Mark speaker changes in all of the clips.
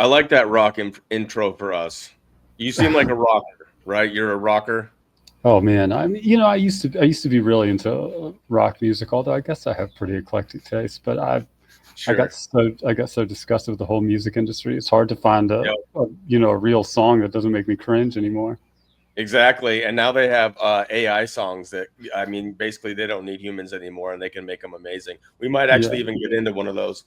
Speaker 1: I like that rock intro for us. You seem like a rocker, right? You're a rocker.
Speaker 2: Oh man, I used to be really into rock music, although I guess I have pretty eclectic taste. But
Speaker 1: Sure.
Speaker 2: I got so disgusted with the whole music industry. It's hard to find
Speaker 1: Yep.
Speaker 2: a real song that doesn't make me cringe anymore.
Speaker 1: Exactly. And now they have AI songs that, I mean, basically they don't need humans anymore and they can make them amazing. We might
Speaker 2: Yeah,
Speaker 1: actually even get into one of those.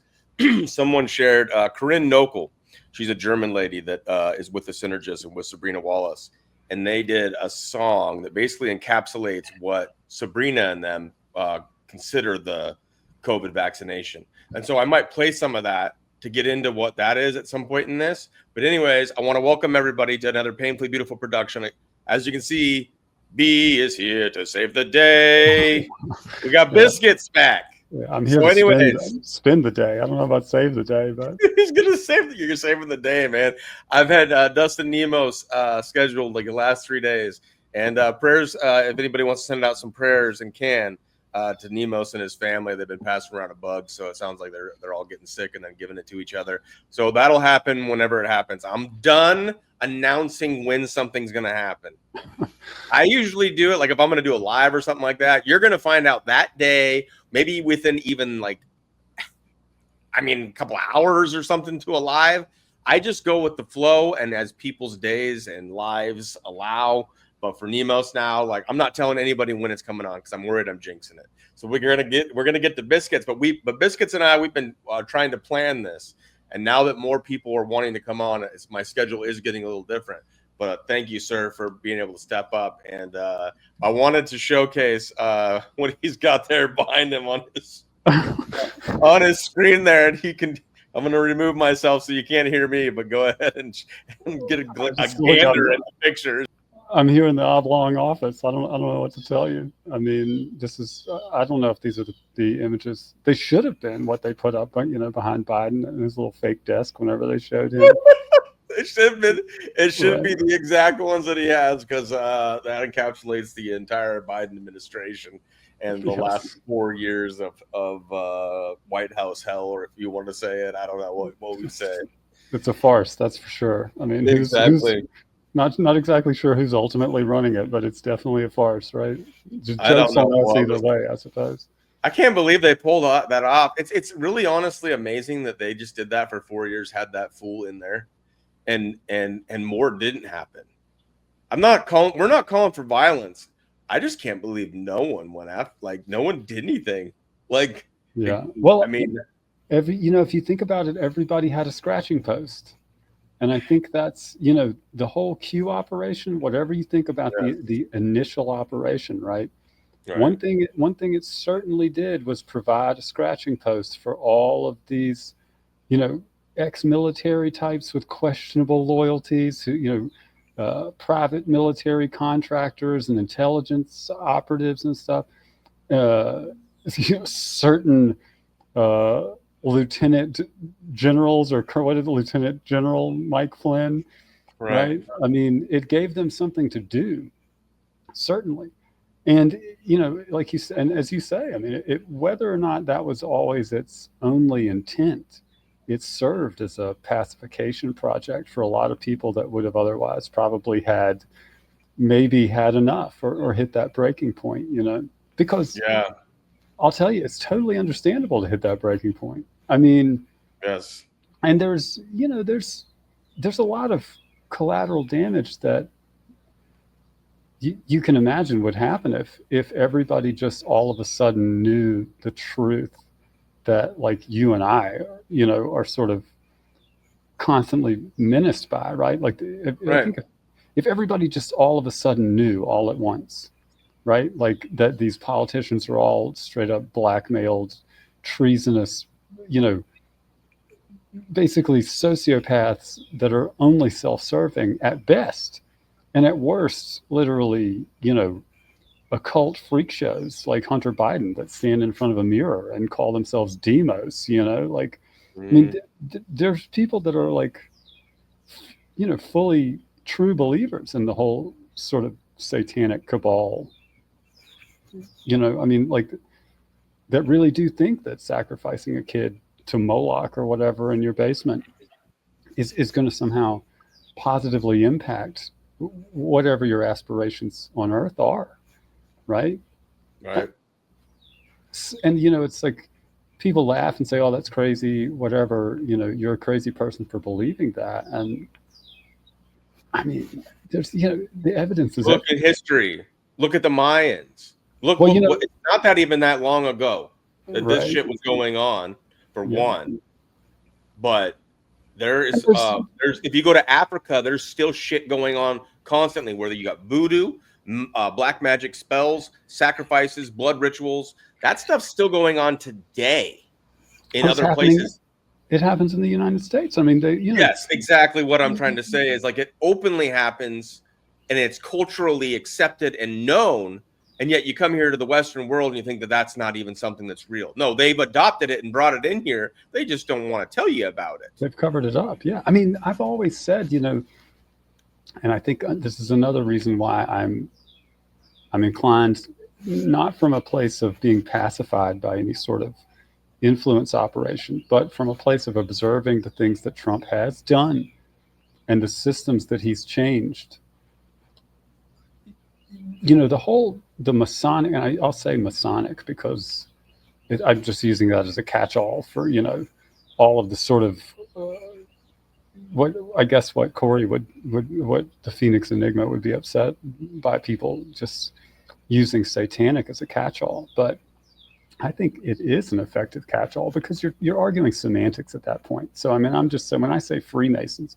Speaker 1: Someone shared Corinne Nokel. She's a German lady that is with the Synergist and with Sabrina Wallace. And they did a song that basically encapsulates what Sabrina and them consider the COVID vaccination. And so I might play some of that to get into what that is at some point in this. But anyways, I want to welcome everybody to another painfully beautiful production. As you can see, B is here to save the day. We got
Speaker 2: yeah,
Speaker 1: Biscuits back.
Speaker 2: yeah. I'm here
Speaker 1: So,
Speaker 2: to
Speaker 1: anyways,
Speaker 2: spend the day. I don't know about save the day, but
Speaker 1: he's gonna save. You're saving the day, man. I've had Dustin Nemos scheduled like the last 3 days, and prayers. If anybody wants to send out some prayers and can to Nemos and his family, they've been passing around a bug, so it sounds like they're all getting sick and then giving it to each other. So that'll happen whenever it happens. I'm done announcing when something's gonna happen. I usually do it like if I'm going to do a live or something like that. You're going to find out that day, maybe within even a couple hours or something to a live. I just go with the flow and as people's days and lives allow. But for Nemos now, like I'm not telling anybody when it's coming on because I'm worried I'm jinxing it. So we're gonna get the Biscuits, but Biscuits and I we've been trying to plan this, and now that more people are wanting to come on, my schedule is getting a little different. But thank you, sir, for being able to step up. And I wanted to showcase what he's got there behind him on his screen there, and he can. I'm going to remove myself so you can't hear me, but go ahead and get a gander at the pictures.
Speaker 2: I'm here in the oblong office. I don't know what to tell you. I mean, this is I don't know if these are the images. They should have been what they put up, behind Biden and his little fake desk whenever they showed him.
Speaker 1: It should be the exact ones that he has because that encapsulates the entire Biden administration and the last 4 years of White House hell, or if you want to say it, I don't know what we say.
Speaker 2: It's a farce, that's for sure. I mean,
Speaker 1: exactly.
Speaker 2: Who's not exactly sure who's ultimately running it, but it's definitely a farce, right? Just
Speaker 1: I don't know.
Speaker 2: on us either way, I suppose.
Speaker 1: I can't believe they pulled that off. It's really honestly amazing that they just did that for 4 years, had that fool in there. And more didn't happen. We're not calling for violence. I just can't believe no one went after, no one did anything.
Speaker 2: Yeah. Well, I mean, if you think about it, everybody had a scratching post. And I think that's, the whole Q operation, whatever you think about the initial operation, right? One thing it certainly did was provide a scratching post for all of these, ex-military types with questionable loyalties, who, private military contractors and intelligence operatives and stuff, certain lieutenant generals, or what is Lieutenant General Mike Flynn, right? I mean, it gave them something to do, certainly. And, like you said, and as you say, I mean, whether or not that was always its only intent, it served as a pacification project for a lot of people that would have otherwise probably maybe had enough or hit that breaking point, because I'll tell you, it's totally understandable to hit that breaking point. I mean,
Speaker 1: yes.
Speaker 2: And there's a lot of collateral damage that you can imagine would happen if everybody just all of a sudden knew the truth that, like, you and I, are sort of constantly menaced by, right? I think if everybody just all of a sudden knew all at once, right? Like that these politicians are all straight up blackmailed, treasonous, basically sociopaths that are only self-serving at best, and at worst, literally, occult freak shows like Hunter Biden that stand in front of a mirror and call themselves demos, I mean, there's people that are fully true believers in the whole sort of satanic cabal, I mean, that really do think that sacrificing a kid to Moloch or whatever in your basement is going to somehow positively impact whatever your aspirations on earth are, right?
Speaker 1: Right.
Speaker 2: And it's like people laugh and say, "Oh, that's crazy," whatever. You're a crazy person for believing that. And I mean, there's the evidence is
Speaker 1: Look at history. Look at the Mayans. Look,
Speaker 2: well,
Speaker 1: it's not that even that long ago that this
Speaker 2: right?
Speaker 1: shit was going on, for
Speaker 2: Yeah.
Speaker 1: one. But there's if you go to Africa, there's still shit going on constantly. Whether you got voodoo, black magic spells, sacrifices, blood rituals, that stuff's still going on today in
Speaker 2: It's
Speaker 1: other
Speaker 2: happening.
Speaker 1: places.
Speaker 2: It happens in the United States. I mean,
Speaker 1: Yes, exactly what I'm trying to say is like it openly happens and it's culturally accepted and known. And yet you come here to the Western world and you think that that's not even something that's real. No, they've adopted it and brought it in here. They just don't want to tell you about it.
Speaker 2: They've covered it up. Yeah. I mean, I've always said, and I think this is another reason why I'm inclined, not from a place of being pacified by any sort of influence operation, but from a place of observing the things that Trump has done and the systems that he's changed. The Masonic, and I'll say Masonic because I'm just using that as a catch-all for, all of the sort of, what I guess what Corey what the Phoenix Enigma would be upset by people just using satanic as a catch-all. But I think it is an effective catch-all because you're arguing semantics at that point. So I mean, I'm just saying when I say Freemasons,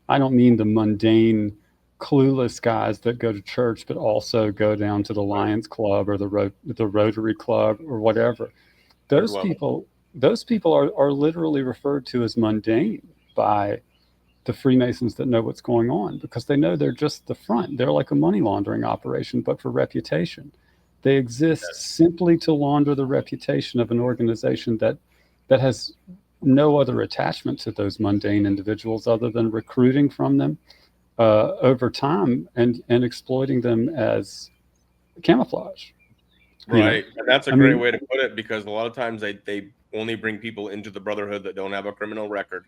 Speaker 2: I don't mean the mundane, clueless guys that go to church but also go down to the Lions Club or the Rotary Club or whatever. Those people are literally referred to as mundane by the Freemasons that know what's going on because they know they're just the front. They're like a money laundering operation, but for reputation. They exist simply to launder the reputation of an organization that has no other attachment to those mundane individuals other than recruiting from them over time and exploiting them as camouflage.
Speaker 1: Right. And that's a great way to put it because a lot of times they only bring people into the brotherhood that don't have a criminal record.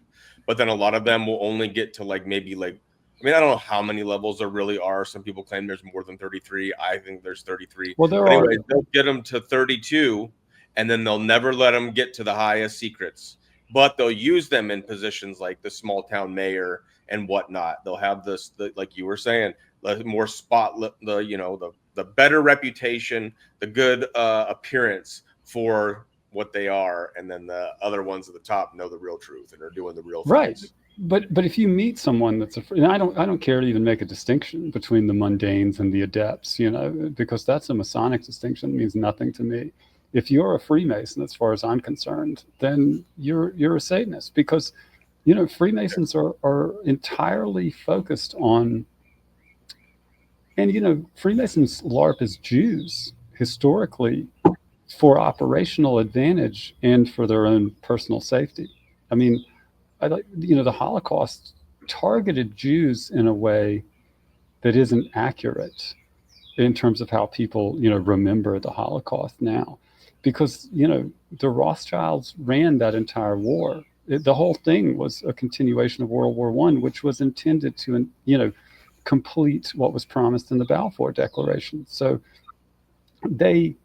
Speaker 1: But then a lot of them will only get to I don't know how many levels there really are. Some people claim there's more than 33. I think there's 33.
Speaker 2: Well,
Speaker 1: anyway, they'll get them to 32 and then they'll never let them get to the highest secrets. But they'll use them in positions like the small town mayor and whatnot. They'll have like you were saying, the more spotlight, the better reputation, the good appearance for what they are, and then the other ones at the top know the real truth and are doing the real things.
Speaker 2: Right. But if you meet someone that's and I don't care to even make a distinction between the mundanes and the adepts, because that's a Masonic distinction that means nothing to me. If you're a Freemason, as far as I'm concerned, then you're a Satanist because Freemasons are entirely focused on, and Freemasons LARP as Jews historically for operational advantage and for their own personal safety. I mean, the Holocaust targeted Jews in a way that isn't accurate in terms of how people, remember the Holocaust now, because, the Rothschilds ran that entire war. The whole thing was a continuation of World War I, which was intended to, complete what was promised in the Balfour Declaration. So they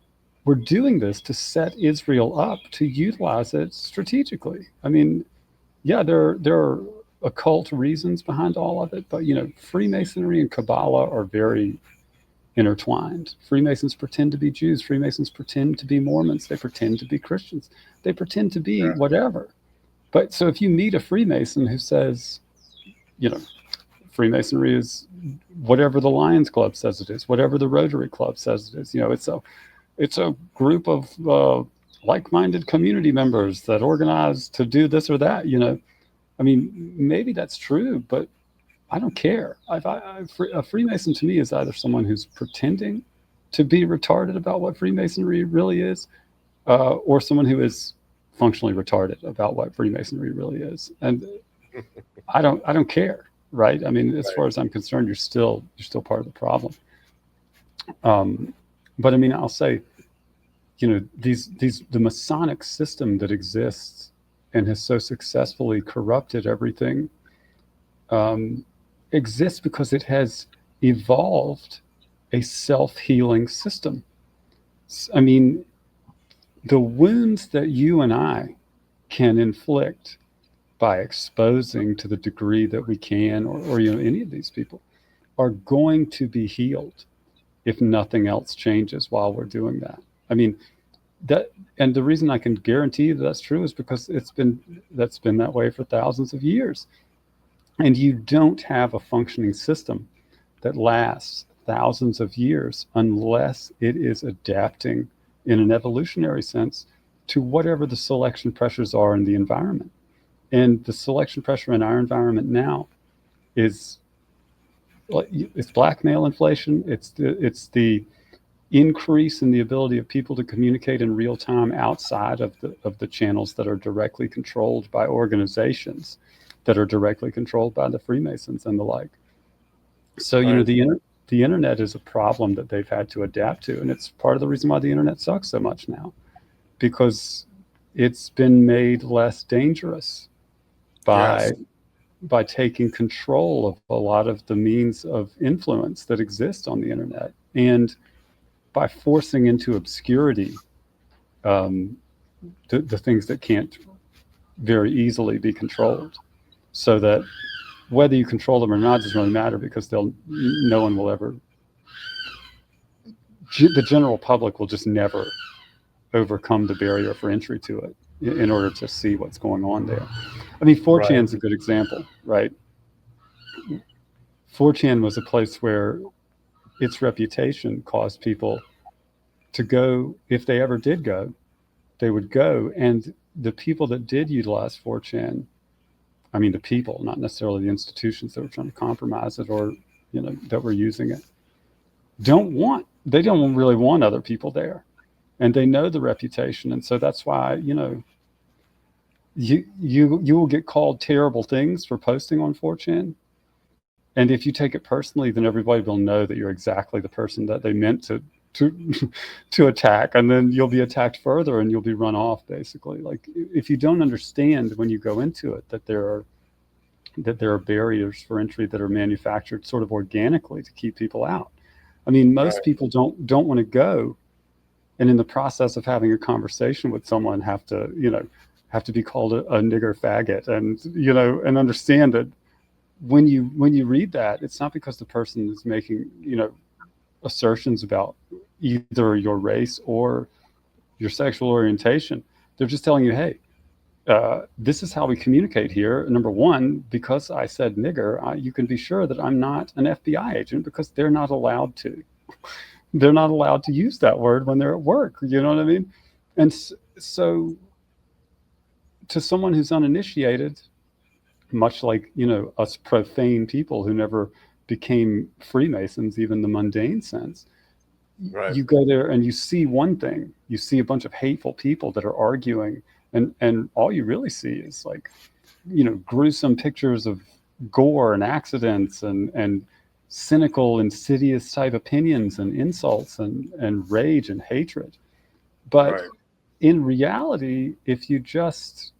Speaker 2: were doing this to set Israel up to utilize it strategically. I mean, yeah, there are occult reasons behind all of it, but Freemasonry and Kabbalah are very intertwined. Freemasons pretend to be Jews. Freemasons pretend to be Mormons. They pretend to be Christians. They pretend to be whatever. But so if you meet a Freemason who says, Freemasonry is whatever the Lions Club says it is, whatever the Rotary Club says it is, it's a group of like-minded community members that organize to do this or that, I mean, maybe that's true, but I don't care. A Freemason to me is either someone who's pretending to be retarded about what Freemasonry really is, or someone who is functionally retarded about what Freemasonry really is. And I don't care, right? I mean, as far as I'm concerned, you're still part of the problem. But I mean, I'll say, the Masonic system that exists and has so successfully corrupted everything exists because it has evolved a self-healing system. I mean, the wounds that you and I can inflict by exposing to the degree that we can, or any of these people, are going to be healed if nothing else changes while we're doing that. I mean, and the reason I can guarantee that's true is because that's been that way for thousands of years. And you don't have a functioning system that lasts thousands of years unless it is adapting in an evolutionary sense to whatever the selection pressures are in the environment. And the selection pressure in our environment now is, it's black male inflation. It's the increase in the ability of people to communicate in real time outside of the channels that are directly controlled by organizations that are directly controlled by the Freemasons and the like. So, the internet is a problem that they've had to adapt to. And it's part of the reason why the internet sucks so much now, because it's been made less dangerous by taking control of a lot of the means of influence that exist on the internet, and by forcing into obscurity the things that can't very easily be controlled, so that whether you control them or not doesn't really matter, because no one will ever, the general public will just never overcome the barrier for entry to it in order to see what's going on there. I mean, 4chan's a good example, right? 4chan was a place where its reputation caused people to go. If they ever did go, they would go. And the people that did utilize 4chan, I mean, the people, not necessarily the institutions that were trying to compromise it or, that were using it, they don't really want other people there. And they know the reputation. And so that's why, you will get called terrible things for posting on 4chan. And if you take it personally, then everybody will know that you're exactly the person that they meant to attack. And then you'll be attacked further and you'll be run off, basically. Like, if you don't understand when you go into it that there are barriers for entry that are manufactured sort of organically to keep people out. I mean, most people don't want to go, and in the process of having a conversation with someone have to be called a nigger faggot, and understand that when you read that, it's not because the person is making assertions about either your race or your sexual orientation. They're just telling you, hey, this is how we communicate here. Number one, because I said nigger, you can be sure that I'm not an FBI agent, because they're not allowed to. They're not allowed to use that word when they're at work. You know what I mean? And so to someone who's uninitiated, much like, us profane people who never became Freemasons, even the mundane sense, you go there and you see one thing. You see a bunch of hateful people that are arguing, and all you really see is, like, gruesome pictures of gore and accidents and cynical, insidious type opinions and insults and rage and hatred. But in reality, if you just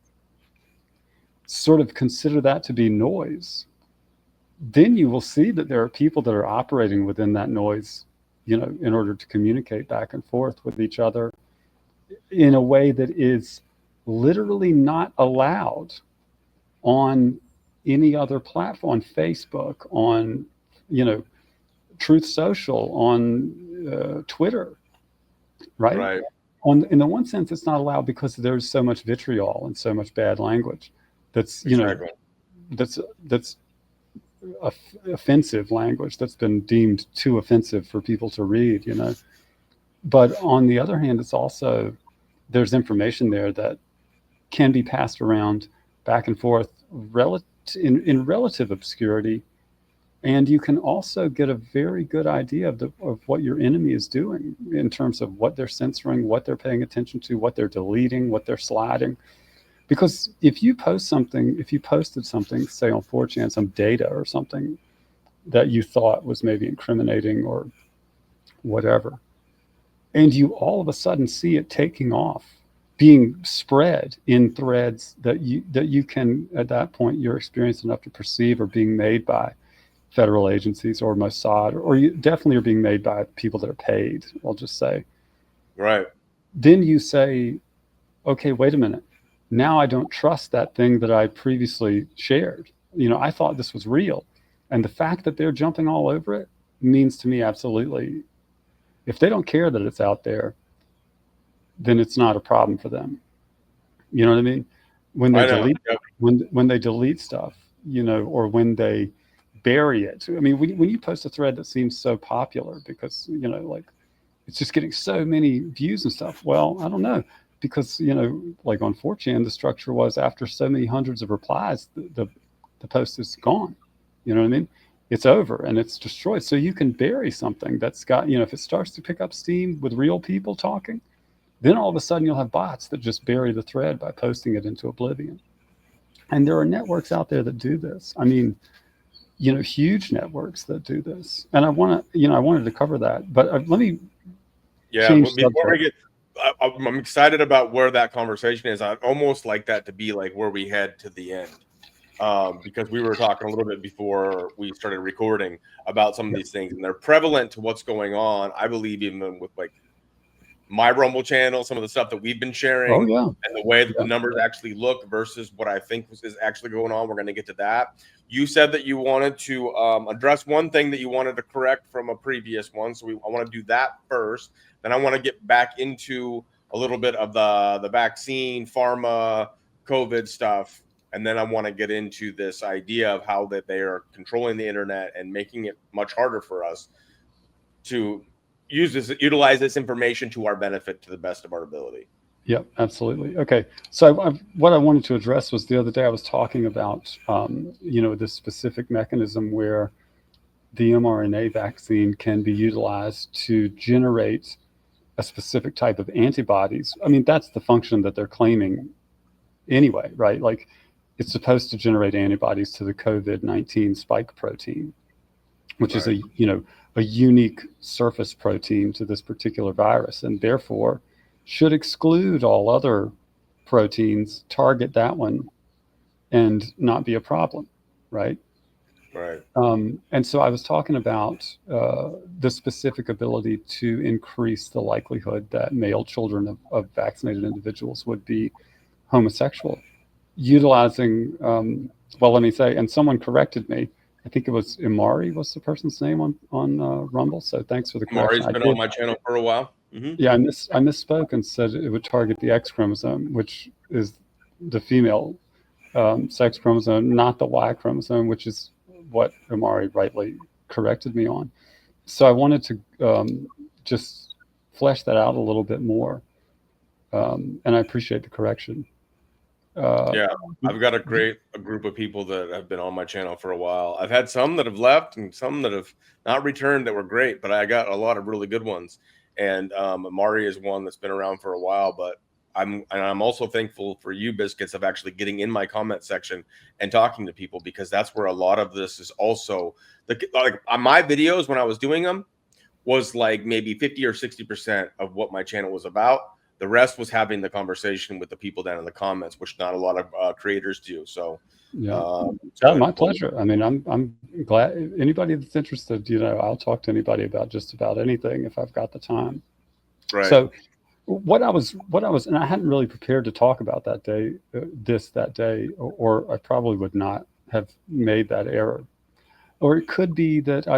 Speaker 2: sort of consider that to be noise, then you will see that there are people that are operating within that noise, in order to communicate back and forth with each other in a way that is literally not allowed on any other platform, on Facebook, on, Truth Social, on Twitter, right? In the one sense, it's not allowed because there's so much vitriol and so much bad language that's that's offensive language that's been deemed too offensive for people to read, But on the other hand, it's also, there's information there that can be passed around back and forth in relative obscurity. And you can also get a very good idea of what your enemy is doing in terms of what they're censoring, what they're paying attention to, what they're deleting, what they're sliding. Because if you posted something, say on 4chan, some data or something that you thought was maybe incriminating or whatever, and you all of a sudden see it taking off being spread in threads that you can, at that point, you're experienced enough to perceive are being made by federal agencies or Mossad, or you definitely are being made by people that are paid, I'll just say.
Speaker 1: Right.
Speaker 2: Then you say, okay, wait a minute. Now I don't trust that thing that I previously shared. I thought this was real. And the fact that they're jumping all over it means to me absolutely, if they don't care that it's out there, then it's not a problem for them. You know what I mean? When they delete,
Speaker 1: Yep.
Speaker 2: when they delete stuff, or when they bury it. I mean, when you post a thread that seems so popular because, like it's just getting so many views and stuff. Well, I don't know, because, like on 4chan, the structure was after so many hundreds of replies, the post is gone. You know what I mean? It's over and it's destroyed. So you can bury something that's got, if it starts to pick up steam with real people talking, then all of a sudden you'll have bots that just bury the thread by posting it into oblivion. And there are networks out there that do this. I mean, huge networks that do this. And I wanted to cover that, but let me change
Speaker 1: before I
Speaker 2: subject.
Speaker 1: I'm excited about where that conversation is. I'd almost like that to be like where we head to the end. Because we were talking a little bit before we started recording about some of these things, and they're prevalent to what's going on. I believe even with like my Rumble channel, some of the stuff that we've been sharing, and the way that the numbers actually look versus what I think is actually going on. We're going to get to that. You said that you wanted to address one thing that you wanted to correct from a previous one, so I want to do that first. Then I want to get back into a little bit of the vaccine, pharma, COVID stuff. And then I want to get into this idea of how that they are controlling the internet and making it much harder for us to utilize this information to our benefit to the best of our ability.
Speaker 2: Yep, absolutely. Okay. So what I wanted to address was the other day I was talking about, this specific mechanism where the mRNA vaccine can be utilized to generate a specific type of antibodies. I mean, that's the function that they're claiming anyway, right? Like, it's supposed to generate antibodies to the COVID-19 spike protein, which is a unique surface protein to this particular virus, and therefore should exclude all other proteins, target that one, and not be a problem, right?
Speaker 1: Right.
Speaker 2: And so I was talking about the specific ability to increase the likelihood that male children of vaccinated individuals would be homosexual, utilizing, let me say, and someone corrected me. I think it was Imari was the person's name on Rumble. So thanks for the correction.
Speaker 1: Imari's been on my channel for a while. Mm-hmm.
Speaker 2: Yeah, I misspoke and said it would target the X chromosome, which is the female sex chromosome, not the Y chromosome, which is what Imari rightly corrected me on. So I wanted to just flesh that out a little bit more, and I appreciate the correction.
Speaker 1: I've got a group of people that have been on my channel for a while. I've had some that have left and some that have not returned that were great, but I got a lot of really good ones. And Amari is one that's been around for a while, but I'm also thankful for you, Biscuits, of actually getting in my comment section and talking to people, because that's where a lot of this is also like on my videos when I was doing them was like maybe 50 or 60% of what my channel was about. The rest was having the conversation with the people down in the comments, which not a lot of creators do. So,
Speaker 2: my pleasure. I mean, I'm glad anybody that's interested, I'll talk to anybody about just about anything if I've got the time.
Speaker 1: Right.
Speaker 2: So, what I was, and I hadn't really prepared to talk about that day, or I probably would not have made that error. Or it could be that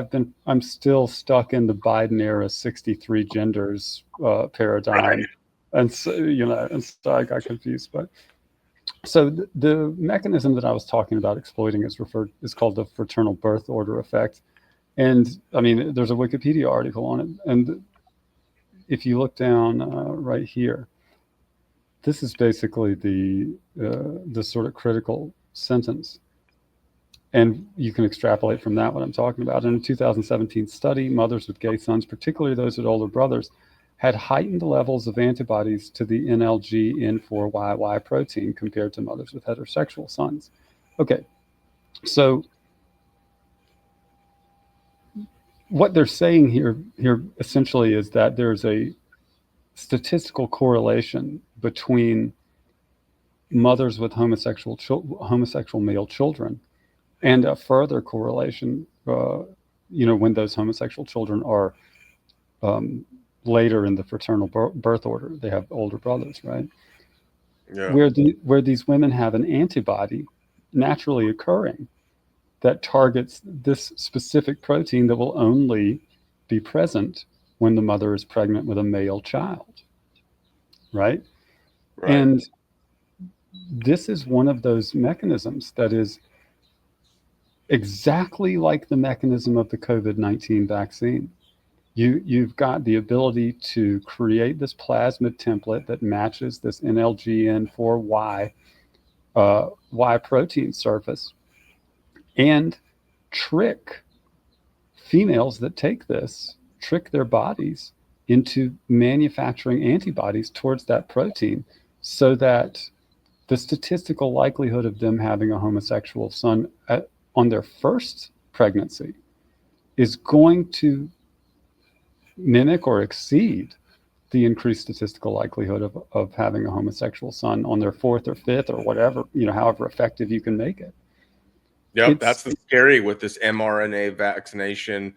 Speaker 2: I'm still stuck in the Biden era 63 genders paradigm. Right. And so, and so I got confused. But so the mechanism that I was talking about exploiting is called the fraternal birth order effect. And I mean, there's a Wikipedia article on it. And if you look down right here, this is basically the sort of critical sentence. And you can extrapolate from that what I'm talking about. In a 2017 study, mothers with gay sons, particularly those with older brothers, had heightened levels of antibodies to the NLG-N4YY protein compared to mothers with heterosexual sons. Okay, so what they're saying here essentially is that there's a statistical correlation between mothers with homosexual male children, and a further correlation, when those homosexual children are later in the fraternal birth order, they have older brothers, right?
Speaker 1: Yeah.
Speaker 2: Where these women have an antibody naturally occurring that targets this specific protein that will only be present when the mother is pregnant with a male child, right? And this is one of those mechanisms that is exactly like the mechanism of the COVID-19 vaccine. You've got the ability to create this plasmid template that matches this NLGN4Y Y protein surface, and trick females that take this, trick their bodies into manufacturing antibodies towards that protein, so that the statistical likelihood of them having a homosexual son on their first pregnancy is going to mimic or exceed the increased statistical likelihood of having a homosexual son on their fourth or fifth or whatever, however effective you can make it.
Speaker 1: Yep, that's the scary with this mRNA vaccination,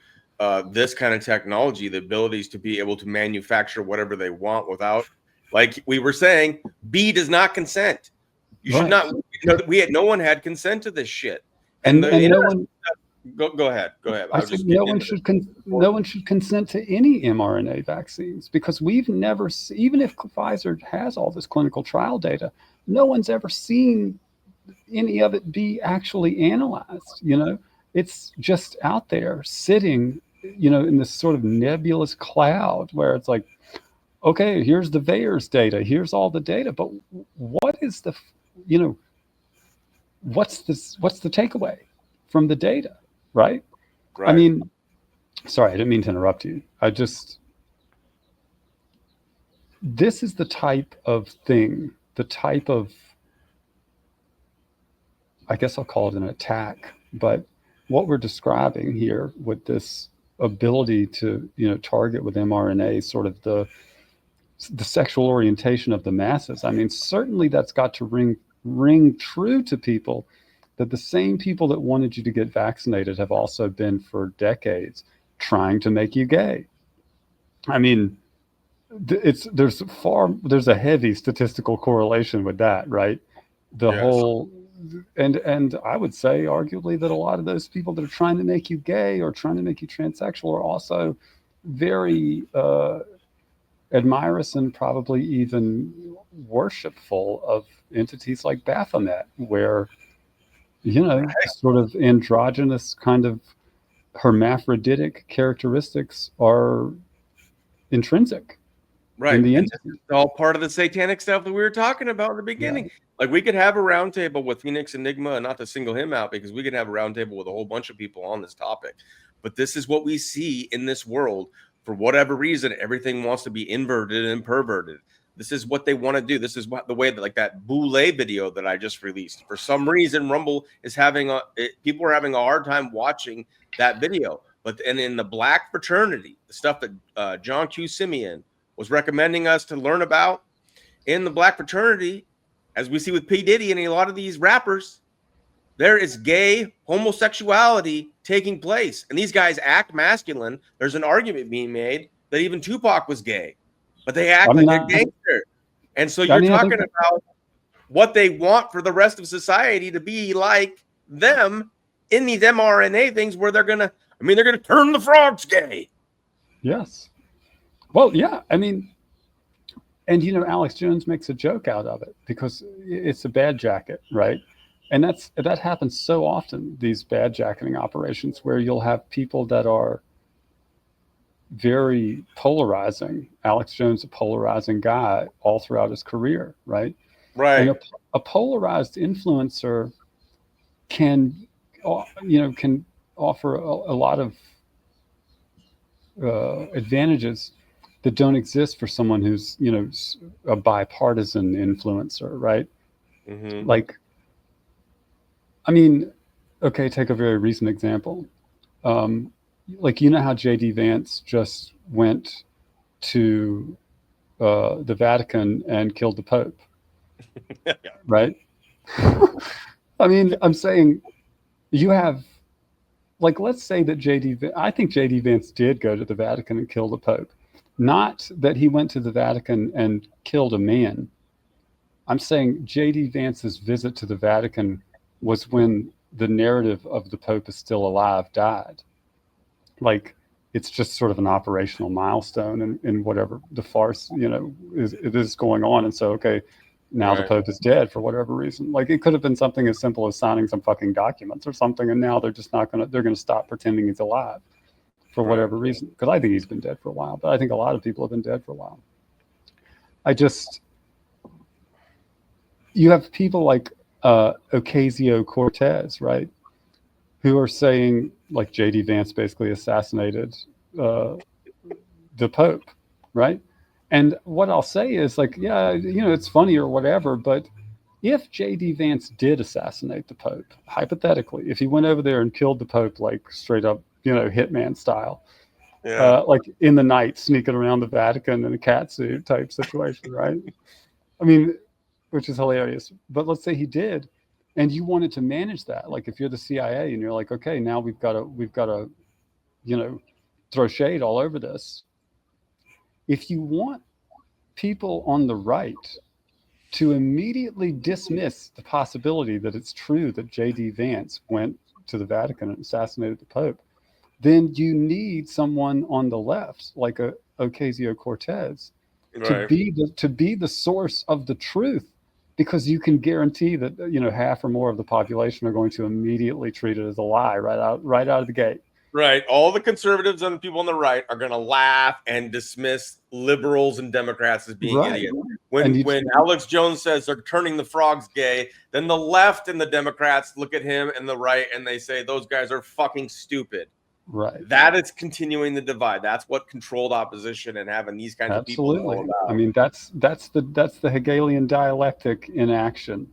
Speaker 1: this kind of technology, the abilities to be able to manufacture whatever they want without, like we were saying, B does not consent. You should not. No one had consent to this shit. And no one. Go ahead.
Speaker 2: I said no one should consent to any mRNA vaccines, because we've never, even if Pfizer has all this clinical trial data, no one's ever seen any of it be actually analyzed. It's just out there sitting, in this sort of nebulous cloud where it's like, okay, here's the VAERS data, here's all the data, but what is the, what's the takeaway from the data, right? I mean, sorry, I didn't mean to interrupt you. This is the type of thing, I guess I'll call it an attack, but what we're describing here with this ability to, target with mRNA sort of the sexual orientation of the masses. I mean, certainly that's got to ring true to people, that the same people that wanted you to get vaccinated have also been for decades trying to make you gay. I mean, there's a heavy statistical correlation with that, right? And I would say arguably that a lot of those people that are trying to make you gay or trying to make you transsexual are also very admirous and probably even worshipful of entities like Baphomet, where sort of androgynous kind of hermaphroditic characteristics are intrinsic.
Speaker 1: Right. And this is all part of the satanic stuff that we were talking about in the beginning. Yeah. Like, we could have a roundtable with Phoenix Enigma, and not to single him out, because we could have a roundtable with a whole bunch of people on this topic. But this is what we see in this world. For whatever reason, everything wants to be inverted and perverted. This is what they want to do. This is what the way that, like that Boule video that I just released. For some reason, Rumble is people are having a hard time watching that video. But in the Black fraternity, the stuff that John Q. Simeon was recommending us to learn about in the Black fraternity, as we see with P. Diddy and a lot of these rappers, there is gay homosexuality taking place. And these guys act masculine. There's an argument being made that even Tupac was gay, but they act like a gangster. And so you're talking about what they want for the rest of society to be like them in these mRNA things, where they're going to turn the frogs gay.
Speaker 2: Yes. Well, yeah. I mean, and Alex Jones makes a joke out of it because it's a bad jacket, right? And that happens so often, these bad jacketing operations, where you'll have people that are very polarizing. Alex Jones, a polarizing guy all throughout his career, right?
Speaker 1: Right.
Speaker 2: And a polarized influencer can offer a lot of advantages that don't exist for someone who's a bipartisan influencer, right?
Speaker 1: Mm-hmm.
Speaker 2: Like, I mean, okay, take a very recent example. Like, how JD Vance just went to the Vatican and killed the Pope, right? I mean, I'm saying you have, like, let's say that I think J.D. Vance did go to the Vatican and kill the Pope. Not that he went to the Vatican and killed a man. I'm saying J.D. Vance's visit to the Vatican was when the narrative of the Pope is still alive died. Like, it's just sort of an operational milestone in whatever the farce, is going on. And so, okay, now the Pope is dead for whatever reason. Like, it could have been something as simple as signing some fucking documents or something, and now they're just not gonna, they're gonna stop pretending he's alive for whatever reason. Because I think he's been dead for a while, but I think a lot of people have been dead for a while. You have people like Ocasio-Cortez, right, who are saying, like, J.D. Vance basically assassinated the Pope, right? And what I'll say is, like, yeah, it's funny or whatever, but if J.D. Vance did assassinate the Pope, hypothetically, if he went over there and killed the Pope, like, straight up, hitman style, like in the night, sneaking around the Vatican in a catsuit type situation, right? I mean, which is hilarious. But let's say he did, and you wanted to manage that. Like, if you're the CIA and you're like, okay, now we've got to, throw shade all over this. If you want people on the right to immediately dismiss the possibility that it's true that J.D. Vance went to the Vatican and assassinated the Pope, then you need someone on the left, like a Ocasio-Cortez, to be the source of the truth, because you can guarantee that half or more of the population are going to immediately treat it as a lie right out of the gate.
Speaker 1: Right. All the conservatives and the people on the right are going to laugh and dismiss liberals and Democrats as being idiots. When Alex Jones says they're turning the frogs gay, then the left and the Democrats look at him and the right and they say those guys are fucking stupid.
Speaker 2: Right.
Speaker 1: That is continuing the divide. That's what controlled opposition and having these kinds of people know about.
Speaker 2: I mean, that's the Hegelian dialectic in action.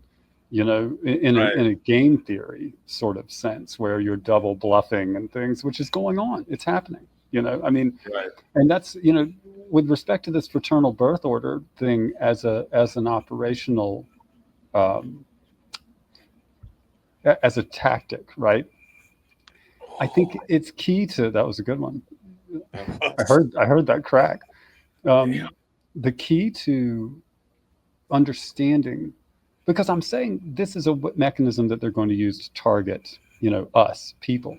Speaker 2: In a game theory sort of sense, where you're double bluffing and things, which is going on. It's happening, I mean, and that's, with respect to this fraternal birth order thing as an operational, as a tactic, right? I think it's key to, that was a good one. I heard that crack. The key to understanding, because I'm saying this is a mechanism that they're going to use to target, us people.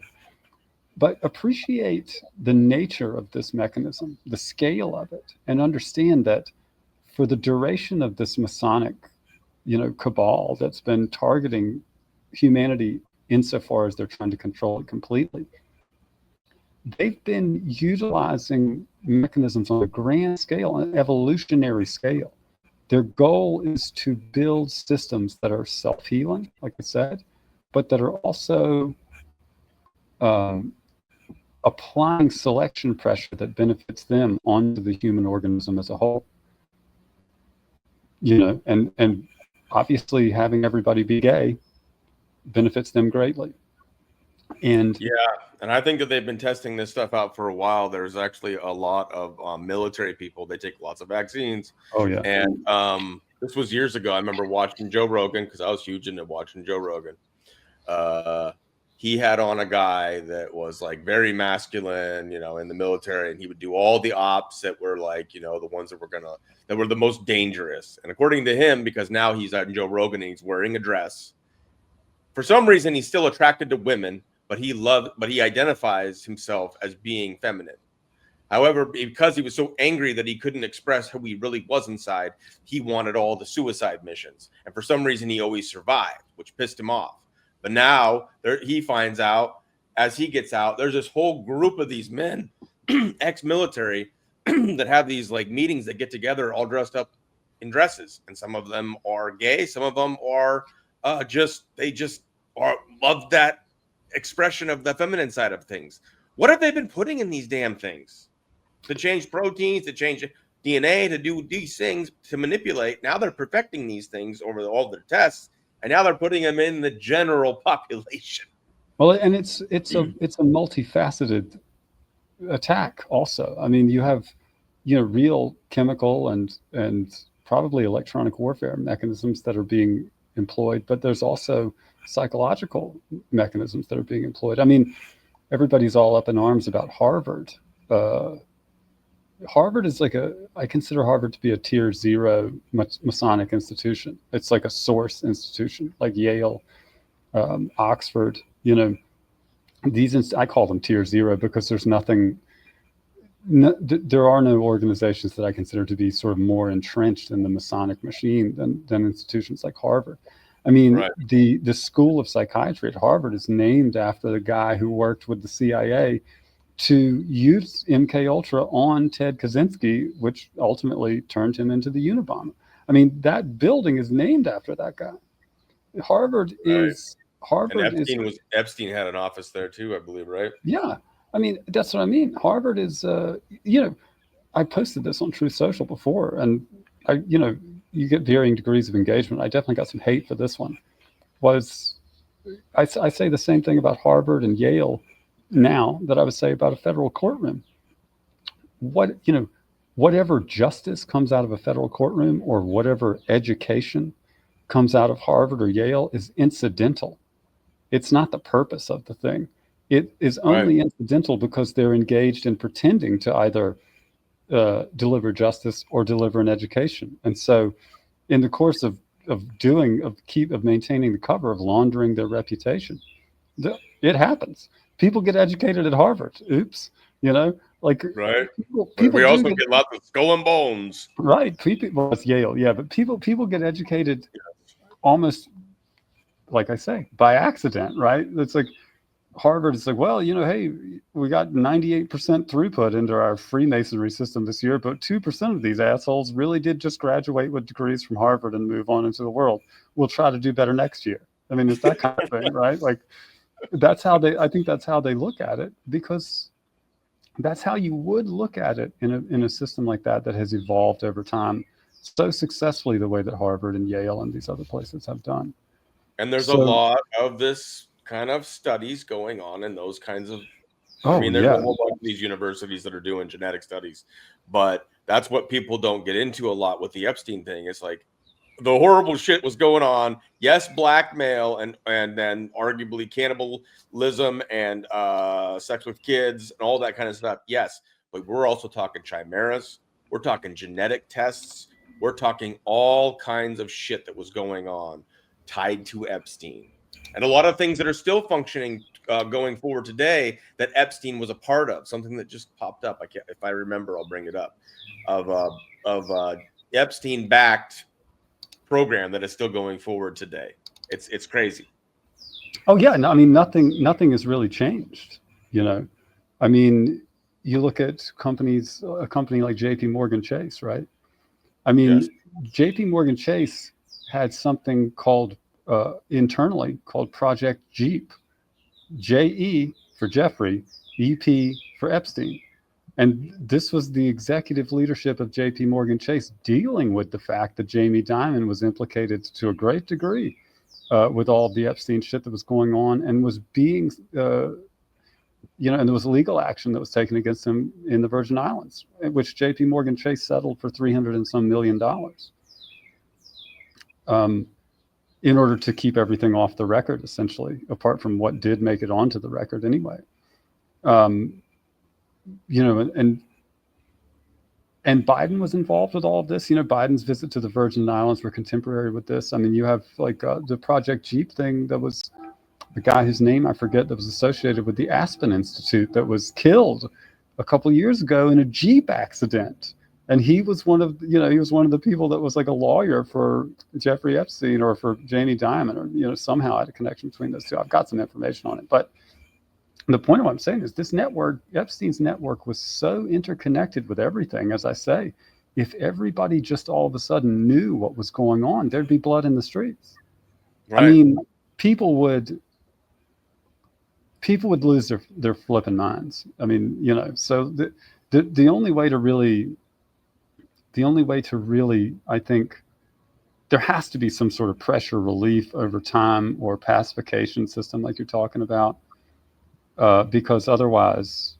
Speaker 2: But appreciate the nature of this mechanism, the scale of it, and understand that for the duration of this Masonic, cabal that's been targeting humanity insofar as they're trying to control it completely, they've been utilizing mechanisms on a grand scale, an evolutionary scale. Their goal is to build systems that are self-healing, like I said, but that are also applying selection pressure that benefits them onto the human organism as a whole. And obviously having everybody be gay benefits them greatly. And
Speaker 1: I think that they've been testing this stuff out for a while. There's actually a lot of military people. They take lots of vaccines.
Speaker 2: Oh yeah.
Speaker 1: And this was years ago. I remember watching Joe Rogan, because I was huge into watching Joe Rogan. He had on a guy that was like very masculine, in the military, and he would do all the ops that were like, the ones that were the most dangerous. And according to him, because now he's on Joe Rogan and he's wearing a dress, for some reason he's still attracted to women, but he identifies himself as being feminine. However, because he was so angry that he couldn't express who he really was inside, he wanted all the suicide missions. And for some reason, he always survived, which pissed him off. But now he finds out, as he gets out, there's this whole group of these men, ex-military, that have these like meetings that get together all dressed up in dresses. And some of them are gay. Some of them are love that expression of the feminine side of things. What have they been putting in these damn things? To change proteins, to change DNA, to do these things, to manipulate. Now they're perfecting these things over all their tests, and now they're putting them in the general population.
Speaker 2: Well, and it's a multifaceted attack also. I mean, you have real chemical and probably electronic warfare mechanisms that are being employed, but there's also psychological mechanisms that are being employed. I mean, everybody's all up in arms about Harvard. Harvard is I consider Harvard to be a tier 0 Masonic institution. It's like a source institution, like Yale, Oxford. I call them tier 0 because there's nothing. There are no organizations that I consider to be sort of more entrenched in the Masonic machine than institutions like Harvard. I mean,
Speaker 1: right.
Speaker 2: the School of Psychiatry at Harvard is named after the guy who worked with the CIA to use MK Ultra on Ted Kaczynski, which ultimately turned him into the Unabomber. I mean, that building is named after that guy. Harvard is Harvard.
Speaker 1: And Epstein had an office there too, I believe, right?
Speaker 2: Yeah. I mean, that's what I mean. Harvard is, I posted this on Truth Social before, and you get varying degrees of engagement. I definitely got some hate for this one. I say the same thing about Harvard and Yale now that I would say about a federal courtroom. Whatever justice comes out of a federal courtroom or whatever education comes out of Harvard or Yale is incidental. It's not the purpose of the thing. It is only incidental because they're engaged in pretending to either deliver justice or deliver an education. And so in the course of maintaining the cover of laundering their reputation, it happens. People get educated at Harvard. Oops.
Speaker 1: Right. People we also get lots of skull and bones.
Speaker 2: Right. Well, it's Yale. Yeah. But people get educated almost, like I say, by accident, right? It's like Harvard is like, well, hey, we got 98% throughput into our Freemasonry system this year, but 2% of these assholes really did just graduate with degrees from Harvard and move on into the world. We'll try to do better next year. I mean, it's that kind of thing, right? Like, I think that's how they look at it, because that's how you would look at it in a system like that has evolved over time so successfully the way that Harvard and Yale and these other places have done.
Speaker 1: And there's a lot of this kind of studies going on in those kinds of, there's a whole bunch of these universities that are doing genetic studies, but that's what people don't get into a lot with the Epstein thing. It's like the horrible shit was going on. Yes, blackmail and then arguably cannibalism and sex with kids and all that kind of stuff. Yes, but we're also talking chimeras. We're talking genetic tests. We're talking all kinds of shit that was going on tied to Epstein. And a lot of things that are still functioning going forward today that Epstein was a part of. Something that just popped up. If I remember, I'll bring it up. Of Epstein-backed program that is still going forward today. It's crazy.
Speaker 2: Oh yeah, no, I mean nothing has really changed. I mean, you look at a company like JP Morgan Chase, right? I mean, yes. JP Morgan Chase had something called internally called Project Jeep, JE for Jeffrey, EP for Epstein. And this was the executive leadership of JP Morgan Chase dealing with the fact that Jamie Dimon was implicated to a great degree with all the Epstein shit that was going on, and was being, and there was legal action that was taken against him in the Virgin Islands, which JP Morgan Chase settled for $300 and some million. In order to keep everything off the record, essentially, apart from what did make it onto the record anyway. And Biden was involved with all of this. Biden's visit to the Virgin Islands were contemporary with this. I mean, you have like the Project Jeep thing that was the guy whose name I forget that was associated with the Aspen Institute that was killed a couple of years ago in a Jeep accident. And he was one of the people that was like a lawyer for Jeffrey Epstein or for Jamie Dimon, or, somehow had a connection between those two. I've got some information on it. But the point of what I'm saying is this network, Epstein's network, was so interconnected with everything. As I say, if everybody just all of a sudden knew what was going on, there'd be blood in the streets. Right. I mean, people would lose their flipping minds. I mean, so the only way to really, I think, there has to be some sort of pressure relief over time or pacification system like you're talking about, because otherwise,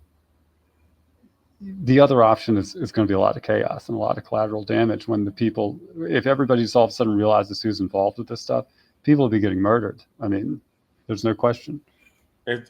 Speaker 2: the other option is going to be a lot of chaos and a lot of collateral damage when the people, if everybody just all of a sudden realizes who's involved with this stuff, people will be getting murdered. I mean, there's no question.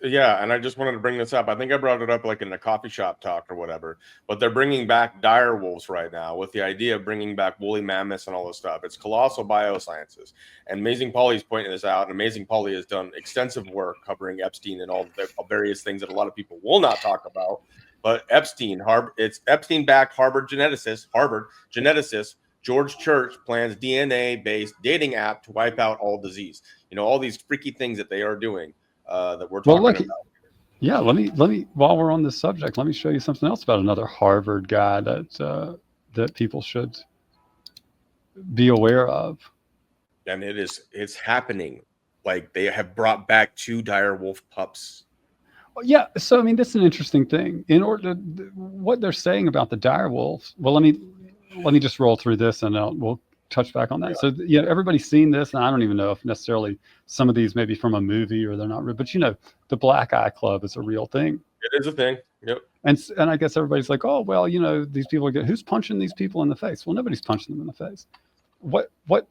Speaker 1: Yeah, and I just wanted to bring this up. I think I brought it up like in the coffee shop talk or whatever, but they're bringing back dire wolves right now with the idea of bringing back woolly mammoths and all this stuff. It's colossal biosciences. And Amazing Polly's pointing this out, and Amazing Polly has done extensive work covering Epstein and all the various things that a lot of people will not talk about. But Epstein, it's Epstein-backed Harvard geneticist George Church plans DNA-based dating app to wipe out all disease. You know, all these freaky things that they are doing. That we're talking about.
Speaker 2: Yeah, let me while we're on this subject, let me show you something else about another Harvard guy that people should be aware of.
Speaker 1: And it's happening. Like they have brought back 2 dire wolf pups.
Speaker 2: Yeah, so I mean, this is an interesting thing. In order to, what they're saying about the dire wolves. Well, let me just roll through this, and we'll touch back on that. Yeah. So, you know, everybody's seen this, and I don't even know if necessarily some of these may be from a movie or they're not real. But you know, the Black Eye Club is a real thing.
Speaker 1: It is a thing. Yep.
Speaker 2: And I guess everybody's like, oh well, you know, these people who's punching these people in the face? Well, nobody's punching them in the face. What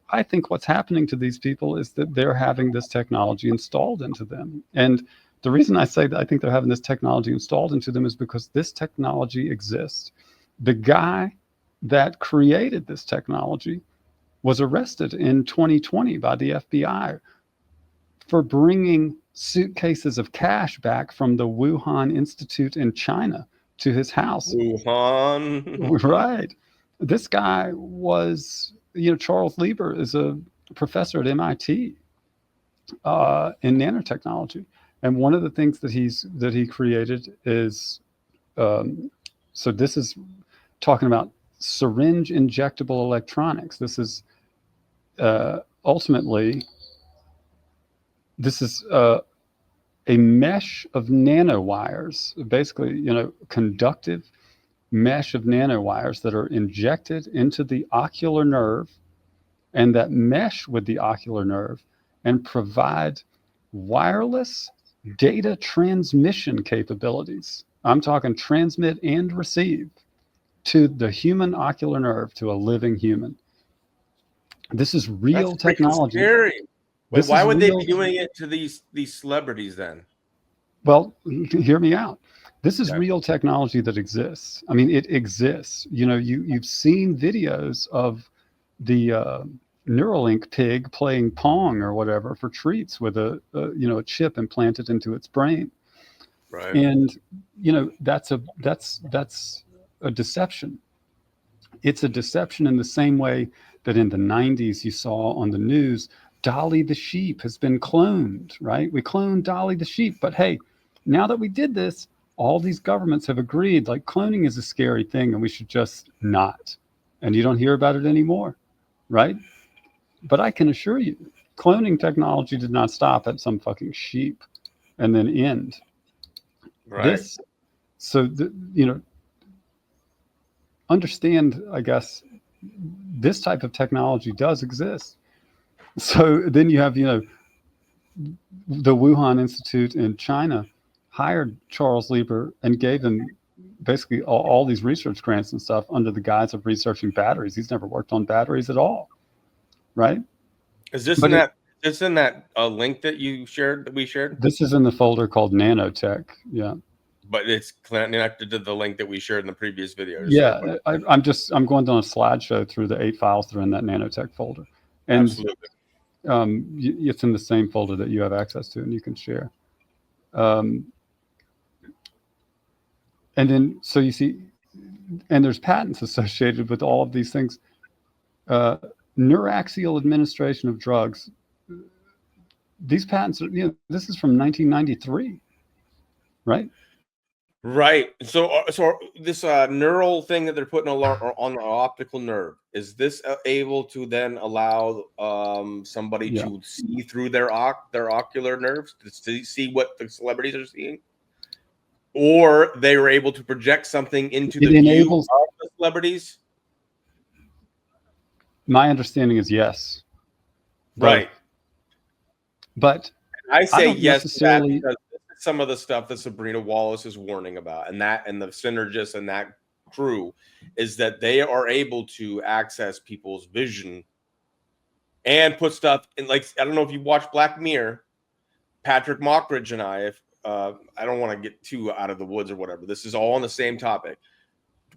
Speaker 2: I think what's happening to these people is that they're having this technology installed into them. And the reason I say that I think they're having this technology installed into them is because this technology exists. The guy that created this technology was arrested in 2020 by the FBI for bringing suitcases of cash back from the Wuhan Institute in China to his house.
Speaker 1: Wuhan.
Speaker 2: Right. This guy was, you know, Charles Lieber is a professor at MIT in nanotechnology. And one of the things that he created is, so this is talking about syringe injectable electronics. This is ultimately, this is a mesh of nanowires, basically, you know, conductive mesh of nanowires that are injected into the ocular nerve, and that mesh with the ocular nerve and provide wireless data transmission capabilities. I'm talking transmit and receive to the human ocular nerve, to a living human. This is real technology.
Speaker 1: Scary. Wait, why would they be doing it to these celebrities then?
Speaker 2: Well, hear me out. This is real technology that exists. I mean, it exists. You know, you've seen videos of the Neuralink pig playing Pong or whatever for treats with a chip implanted into its brain.
Speaker 1: Right.
Speaker 2: And you know, that's a deception. It's a deception in the same way that in the 90s you saw on the news, Dolly the sheep has been cloned, right? We cloned Dolly the sheep, but hey, now that we did this, all these governments have agreed, like, cloning is a scary thing and we should just not. And you don't hear about it anymore, right? But I can assure you, cloning technology did not stop at some fucking sheep and then end.
Speaker 1: Right.
Speaker 2: Understand, I guess, this type of technology does exist. So then you have, you know, the Wuhan Institute in China hired Charles Lieber and gave him basically all these research grants and stuff under the guise of researching batteries. He's never worked on batteries at all, right?
Speaker 1: Is this in that link that you shared, that we shared?
Speaker 2: This is in the folder called nanotech. Yeah.
Speaker 1: But it's connected to the link that we shared in the previous video.
Speaker 2: Yeah, I'm going down a slideshow through the 8 files that are in that nanotech folder, and
Speaker 1: absolutely,
Speaker 2: it's in the same folder that you have access to and you can share. And then, so you see, and there's patents associated with all of these things. Neuraxial administration of drugs. These patents are, you know, this is from 1993, right?
Speaker 1: Right. So this neural thing that they're putting on the optical nerve, is this able to then allow somebody to see through their ocular nerves to see what the celebrities are seeing? Or they were able to project something into the view of the celebrities?
Speaker 2: My understanding is yes.
Speaker 1: Right.
Speaker 2: But
Speaker 1: I say yes to that because this some of the stuff that Sabrina Wallace is warning about, and the synergists and that crew, is that they are able to access people's vision and put stuff in. Like, I don't know if you watch Black Mirror. Patrick Mockridge and I don't want to get too out of the woods or whatever. This is all on the same topic.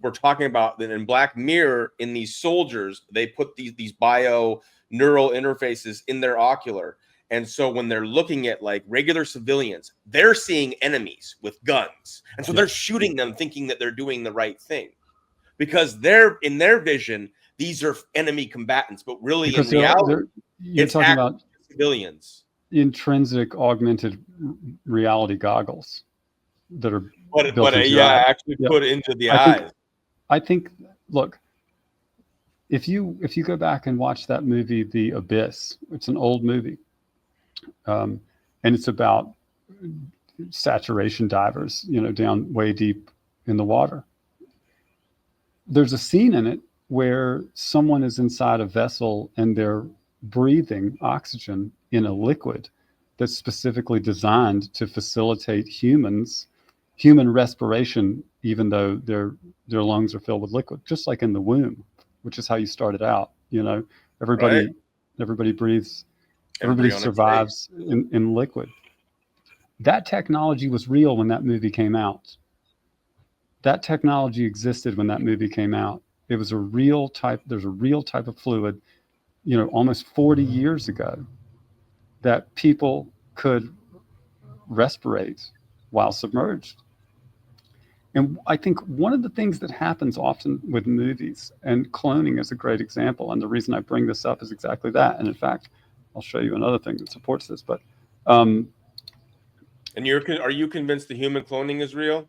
Speaker 1: We're talking about that in Black Mirror, in these soldiers, they put these bio neural interfaces in their ocular. And so when they're looking at like regular civilians, they're seeing enemies with guns. And so they're shooting them thinking that they're doing the right thing, because they're in their vision, these are enemy combatants, but really because in reality,
Speaker 2: you're talking about
Speaker 1: civilians.
Speaker 2: Intrinsic augmented reality goggles that are
Speaker 1: actually put into the eyes.
Speaker 2: I think, look, if you go back and watch that movie, The Abyss, it's an old movie, and it's about saturation divers, down way deep in the water. There's a scene in it where someone is inside a vessel and they're breathing oxygen in a liquid that's specifically designed to facilitate human respiration, even though their lungs are filled with liquid, just like in the womb, which is how you started out. Everybody breathes, everybody survives in liquid. That technology was real when that movie came out. That technology existed when that movie came out. It was a real type. There's a real type of fluid, almost 40 years ago, that people could respirate while submerged. And I think one of the things that happens often with movies, and cloning is a great example, and the reason I bring this up is exactly that. And in fact, I'll show you another thing that supports this. But
Speaker 1: and are you convinced the human cloning is real?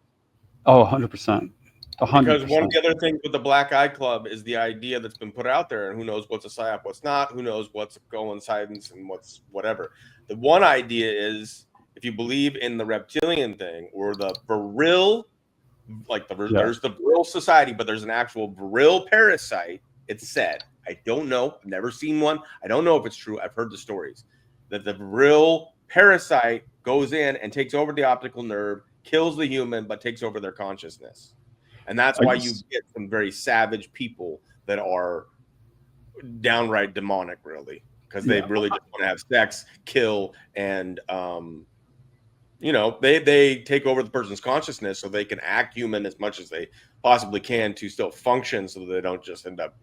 Speaker 2: Oh, 100%. 100%.
Speaker 1: Because one of the other things with the Black Eye Club is the idea that's been put out there, and who knows what's a psyop, what's not, who knows what's coincidence and what's whatever. The one idea is, if you believe in the reptilian thing or the Vril, there's the Vril society, but there's an actual Vril parasite. It's said. I don't know. I've never seen one. I don't know if it's true. I've heard the stories that the Vril parasite goes in and takes over the optical nerve, kills the human, but takes over their consciousness. And that's why you get some very savage people that are downright demonic, really, because they really just want to have sex, kill, and they take over the person's consciousness so they can act human as much as they possibly can to still function, so that they don't just end up,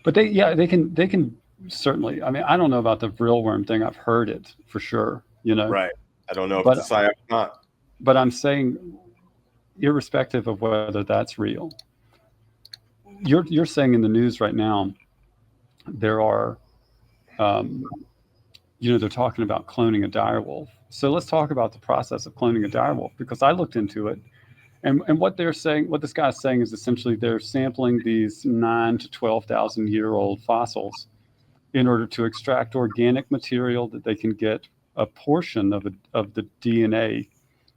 Speaker 2: But they can certainly. I mean, I don't know about the vril worm thing. I've heard it for sure.
Speaker 1: Right. I don't know if it's a psyop or not.
Speaker 2: But I'm saying, irrespective of whether that's real, you're saying in the news right now, there are, they're talking about cloning a direwolf. So let's talk about the process of cloning a direwolf, because I looked into it, and what they're saying, what this guy's saying, is essentially they're sampling these 9,000 to 12,000 year old fossils in order to extract organic material that they can get a portion of the DNA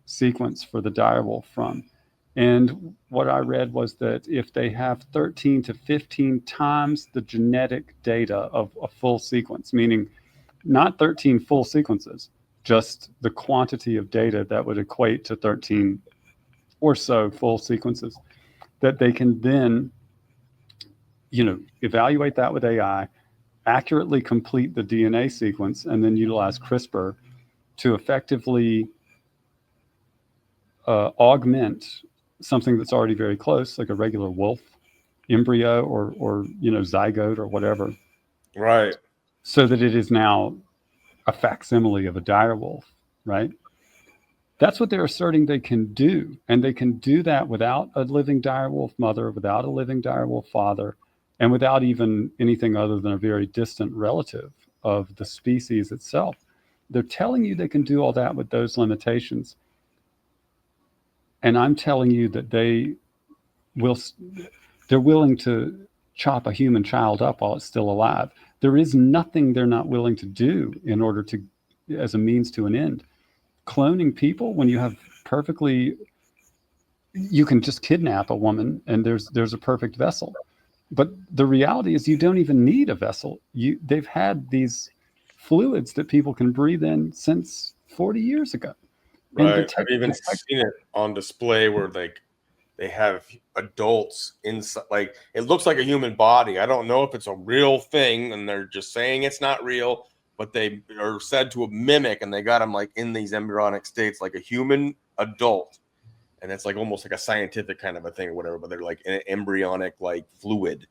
Speaker 2: sequence for the direwolf from. And what I read was that if they have 13 to 15 times the genetic data of a full sequence, meaning not 13 full sequences, just the quantity of data that would equate to 13 or so full sequences, that they can then, evaluate that with AI, accurately complete the DNA sequence, and then utilize CRISPR to effectively augment something that's already very close, like a regular wolf embryo or zygote or whatever.
Speaker 1: Right.
Speaker 2: So that it is now a facsimile of a direwolf, right? That's what they're asserting they can do. And they can do that without a living direwolf mother, without a living direwolf father, and without even anything other than a very distant relative of the species itself. They're telling you they can do all that with those limitations. And I'm telling you that they're willing to chop a human child up while it's still alive. There is nothing they're not willing to do in order to, as a means to an end. Cloning people, when you have you can just kidnap a woman and there's a perfect vessel. But the reality is you don't even need a vessel. They've had these fluids that people can breathe in since 40 years ago.
Speaker 1: Right. I've even seen it on display where like they have adults inside, like it looks like a human body. I don't know if it's a real thing and they're just saying it's not real, but they are said to mimic, and they got them like in these embryonic states like a human adult. And it's like almost like a scientific kind of a thing or whatever, but they're like an embryonic like fluid.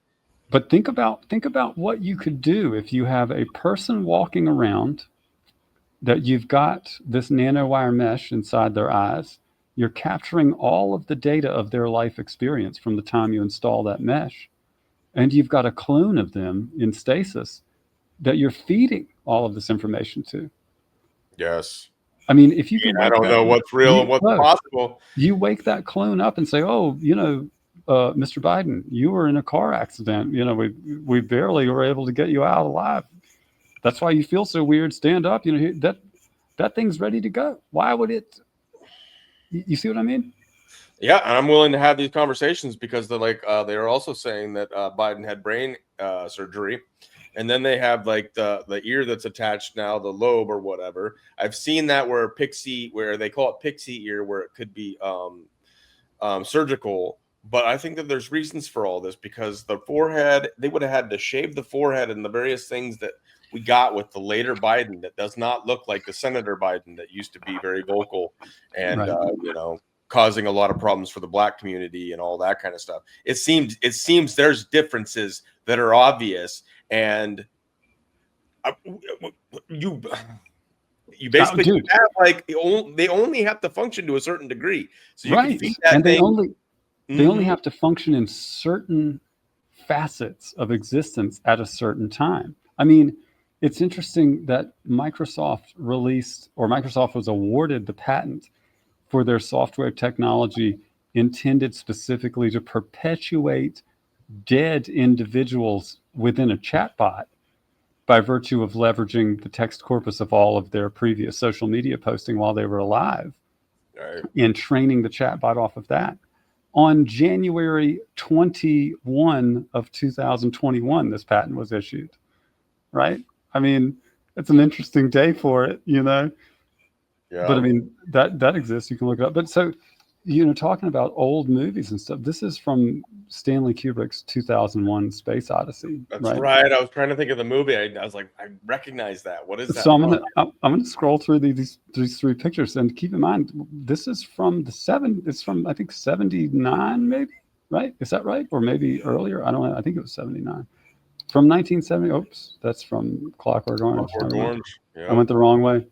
Speaker 2: But think about what you could do if you have a person walking around that you've got this nanowire mesh inside their eyes. You're capturing all of the data of their life experience from the time you install that mesh. And you've got a clone of them in stasis that you're feeding all of this information to.
Speaker 1: Yes.
Speaker 2: I mean, if you can,
Speaker 1: I don't know what's real and what's possible.
Speaker 2: You wake that clone up and say, "Oh, Mr. Biden, you were in a car accident. We barely were able to get you out alive. That's why you feel so weird. Stand up. That thing's ready to go. Why would it? You see what I mean?"
Speaker 1: Yeah, and I'm willing to have these conversations because they're also saying that Biden had brain surgery. And then they have like the ear that's attached now, the lobe or whatever. I've seen that where they call it pixie ear, where it could be surgical. But I think that there's reasons for all this, because the forehead, they would have had to shave the forehead and the various things that we got with the later Biden that does not look like the Senator Biden that used to be very vocal and,
Speaker 2: right.
Speaker 1: Causing a lot of problems for the black community and all that kind of stuff. It seems there's differences that are obvious. And you basically have like they only have to function to a certain degree. So you can feed that
Speaker 2: and
Speaker 1: thing.
Speaker 2: They only have to function in certain facets of existence at a certain time. I mean, it's interesting that Microsoft was awarded the patent for their software technology intended specifically to perpetuate dead individuals within a chatbot by virtue of leveraging the text corpus of all of their previous social media posting while they were alive,
Speaker 1: right,
Speaker 2: and training the chatbot off of that. On January 21 of 2021, this patent was issued, right? I mean, it's an interesting day for it,
Speaker 1: Yeah.
Speaker 2: But I mean, that exists. You can look it up. But so, talking about old movies and stuff, this is from Stanley Kubrick's 2001 Space Odyssey.
Speaker 1: That's right. I was trying to think of the movie. I was like, I recognize that. What is that?
Speaker 2: So I'm gonna scroll through these three pictures, and keep in mind, this is from it's from, I think, 79, maybe, right? Is that right? Or maybe earlier? I don't know. I think it was 79. From 1970. Oops, that's from Clockwork Orange.
Speaker 1: Yeah.
Speaker 2: I went the wrong way.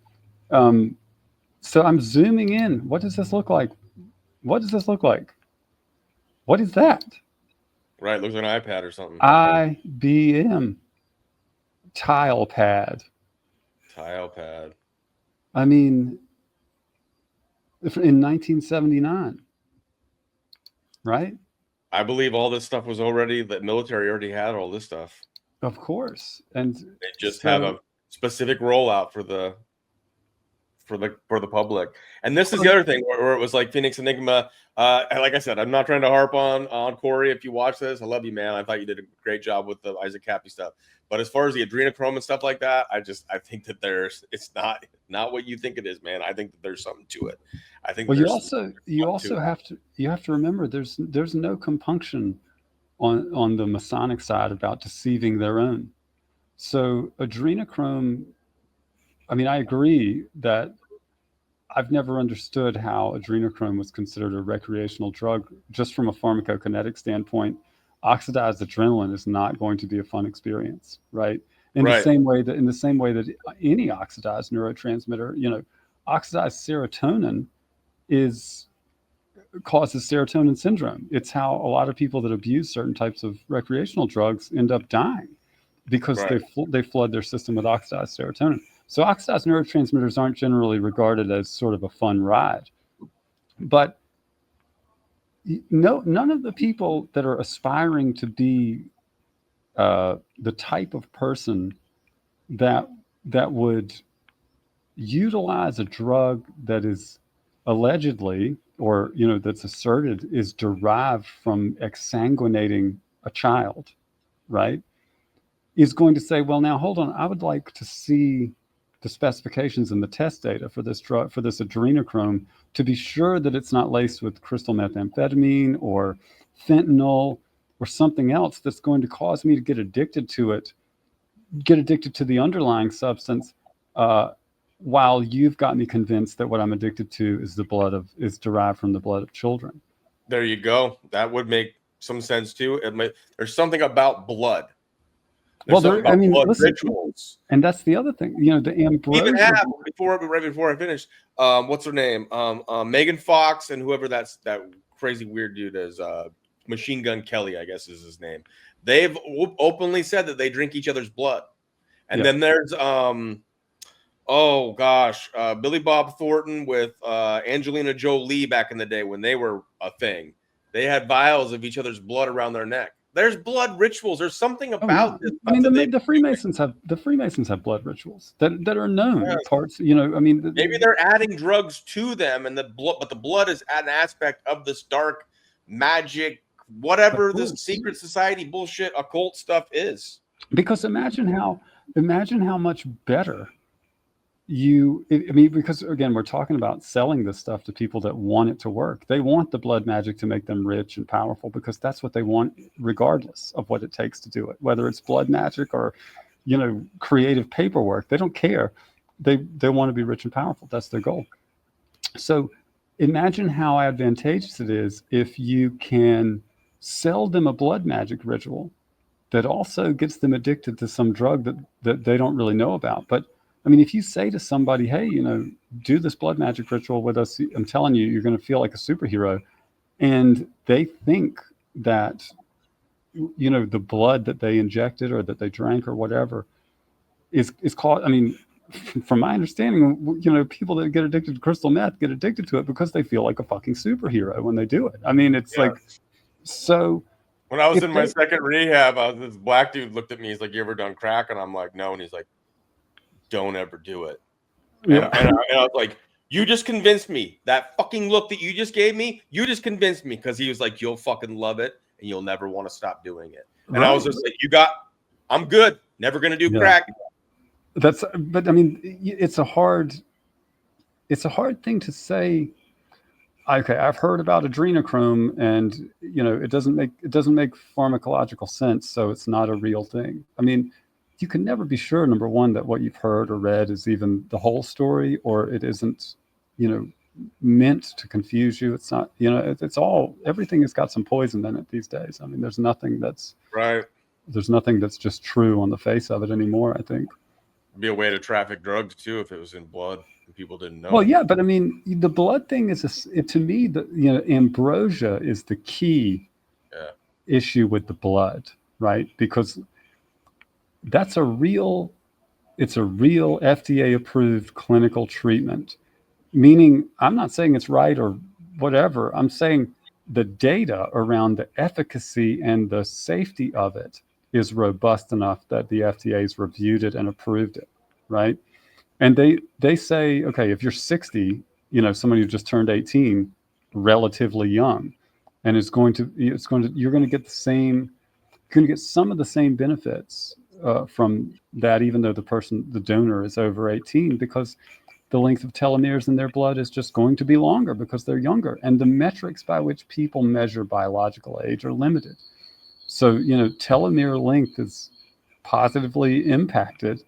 Speaker 2: So I'm zooming in. What does this look like? What is that?
Speaker 1: Right, looks like an iPad or something.
Speaker 2: IBM tile pad. I mean, in 1979, right?
Speaker 1: I believe all this stuff was the military already had all this stuff.
Speaker 2: Of course, and
Speaker 1: they just have a specific rollout for the public. And this is the other thing where it was like Phoenix Enigma. Like I said, I'm not trying to harp on Corey. If you watch this, I love you, man. I thought you did a great job with the Isaac Cappy stuff. But as far as the adrenochrome and stuff like that, I think that it's not what you think it is, man. I think that there's something to it. I think. Well,
Speaker 2: you also have to remember there's no compunction on the Masonic side about deceiving their own. So adrenochrome. I mean, I agree that I've never understood how adrenochrome was considered a recreational drug. Just from a pharmacokinetic standpoint, oxidized adrenaline is not going to be a fun experience, right? In the same way that any oxidized neurotransmitter, oxidized serotonin causes serotonin syndrome. It's how a lot of people that abuse certain types of recreational drugs end up dying, because they flood their system with oxidized serotonin. So oxidized neurotransmitters aren't generally regarded as sort of a fun ride. But none of the people that are aspiring to be the type of person that would utilize a drug that is allegedly, or that's asserted, is derived from exsanguinating a child, right, is going to say, well, now hold on, I would like to see the specifications and the test data for this drug, for this adrenochrome, to be sure that it's not laced with crystal methamphetamine or fentanyl or something else that's going to cause me to get addicted to it, get addicted to the underlying substance, while you've got me convinced that what I'm addicted to is derived from the blood of children.
Speaker 1: There you go. That would make some sense too. There's something about blood.
Speaker 2: Well, listen,
Speaker 1: rituals.
Speaker 2: And that's the other thing. The ambrosia.
Speaker 1: Even have right before I finish, what's her name? Megan Fox and whoever that crazy weird dude is, Machine Gun Kelly, I guess is his name. They've openly said that they drink each other's blood. And then there's Billy Bob Thornton with Angelina Jolie back in the day when they were a thing. They had vials of each other's blood around their neck. There's blood rituals. There's something about this.
Speaker 2: I mean, the Freemasons have blood rituals that are known parts. Maybe
Speaker 1: they're adding drugs to them, and but the blood is an aspect of this dark magic, whatever this secret society bullshit, occult stuff is.
Speaker 2: Because imagine how much better because again, we're talking about selling this stuff to people that want it to work. They want the blood magic to make them rich and powerful because that's what they want, regardless of what it takes to do it, whether it's blood magic or, creative paperwork. They don't care. They want to be rich and powerful. That's their goal. So imagine how advantageous it is if you can sell them a blood magic ritual that also gets them addicted to some drug that they don't really know about. But I mean, if you say to somebody, hey, do this blood magic ritual with us, I'm telling you, you're going to feel like a superhero. And they think that, the blood that they injected or that they drank or whatever is called, from my understanding, people that get addicted to crystal meth get addicted to it because they feel like a fucking superhero when they do it. I mean, it's like, so.
Speaker 1: When I was in my second rehab, this black dude looked at me. He's like, you ever done crack? And I'm like, no. And he's like, don't ever do it. And I was like, you just convinced me. That fucking look that you just gave me, you just convinced me, because he was like, you'll fucking love it and you'll never want to stop doing it. And I was just like, I'm good. Never going to do crack.
Speaker 2: But I mean, it's a hard thing to say. Okay, I've heard about adrenochrome and, it doesn't make pharmacological sense. So it's not a real thing. I mean, you can never be sure, number one, that what you've heard or read is even the whole story, or it isn't, meant to confuse you. It's not, it's all, everything has got some poison in it these days. I mean, there's nothing that's
Speaker 1: right.
Speaker 2: There's nothing that's just true on the face of it anymore, I think.
Speaker 1: It'd be a way to traffic drugs too if it was in blood and people didn't know.
Speaker 2: Well, yeah, but I mean, the blood thing is, to me, ambrosia is the key issue with the blood, right? Because it's a real FDA approved clinical treatment, meaning I'm not saying it's right or whatever. I'm saying the data around the efficacy and the safety of it is robust enough that the FDA's reviewed it and approved it, right? And they say, okay, if you're 60, somebody who just turned 18, relatively young, and you're going to get some of the same benefits from that, even though the donor is over 18, because the length of telomeres in their blood is just going to be longer because they're younger. And the metrics by which people measure biological age are limited. So, telomere length is positively impacted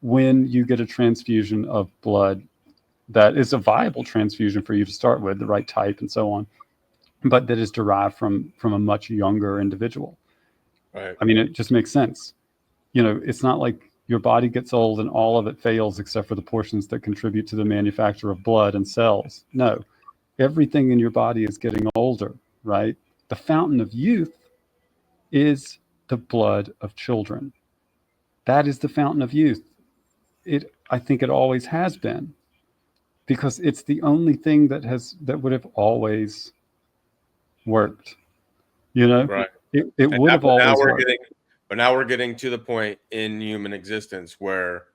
Speaker 2: when you get a transfusion of blood that is a viable transfusion for you to start with, the right type and so on, but that is derived from a much younger individual.
Speaker 1: Right.
Speaker 2: I mean, it just makes sense. It's not like your body gets old and all of it fails except for the portions that contribute to the manufacture of blood and cells. No, everything in your body is getting older, right? The fountain of youth is the blood of children. That is the fountain of youth. I think it always has been, because it's the only thing that would have always worked.
Speaker 1: Right.
Speaker 2: It would have always worked.
Speaker 1: But now we're getting to the point in human existence where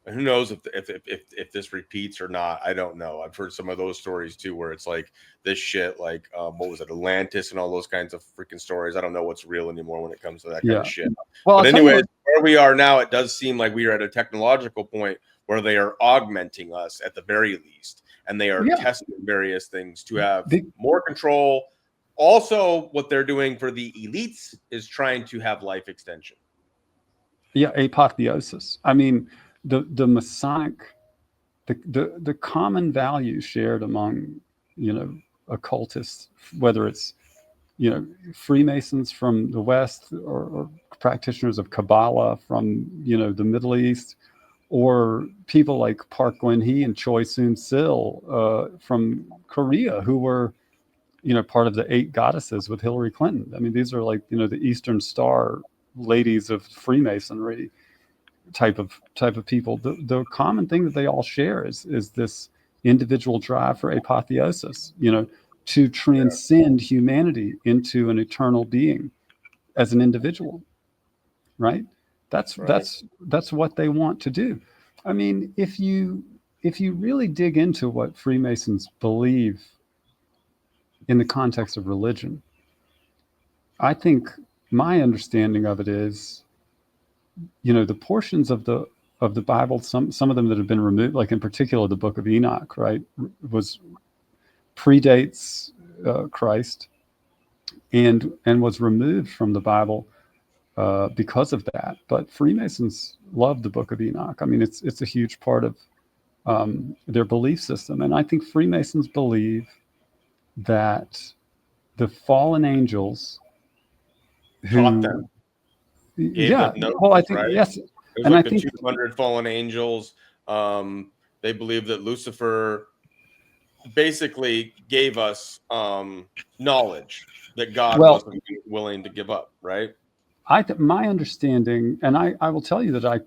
Speaker 1: who knows if this repeats or not. I don't know. I've heard some of those stories too, where it's like this shit, like what was it, Atlantis and all those kinds of freaking stories. I don't know what's real anymore when it comes to that kind of shit.
Speaker 2: Well,
Speaker 1: but anyways, where we are now, it does seem like we are at a technological point where they are augmenting us at the very least, and they are testing various things to have more control. Also, what they're doing for the elites is trying to have life extension.
Speaker 2: Yeah, apotheosis. I mean, the Masonic, the common values shared among, occultists, whether it's, Freemasons from the West, or practitioners of Kabbalah from, the Middle East, or people like Park Geun-hye and Choi Soon-sil from Korea, who were, part of the 8 goddesses with Hillary Clinton. I mean, these are like, the Eastern Star ladies of Freemasonry type of people. The common thing that they all share is this individual drive for apotheosis, to transcend humanity into an eternal being as an individual, right? That's what they want to do. I mean, if you really dig into what Freemasons believe in the context of religion, I think my understanding of it is, the portions of the Bible, some of them that have been removed, like in particular the Book of Enoch, right, predates Christ, and was removed from the Bible because of that. But Freemasons love the Book of Enoch. I mean, it's a huge part of their belief system, and I think Freemasons believe that the fallen angels
Speaker 1: taught them, gave them notes,
Speaker 2: well, I think
Speaker 1: right?
Speaker 2: yes,
Speaker 1: There's
Speaker 2: and
Speaker 1: like
Speaker 2: I think
Speaker 1: 200 fallen angels. They believe that Lucifer basically gave us knowledge that God wasn't willing to give up, right?
Speaker 2: My understanding, and I will tell you that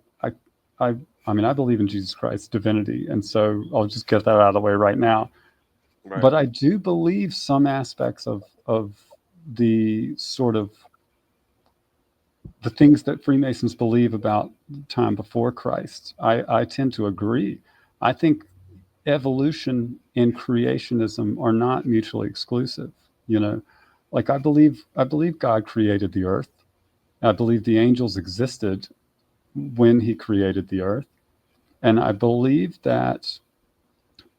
Speaker 2: I mean, I believe in Jesus Christ's divinity, and so I'll just get that out of the way right now.
Speaker 1: Right.
Speaker 2: But I do believe some aspects of the sort of the things that Freemasons believe about time before Christ. I tend to agree. I think evolution and creationism are not mutually exclusive. Like I believe God created the earth. I believe the angels existed when he created the earth. And I believe that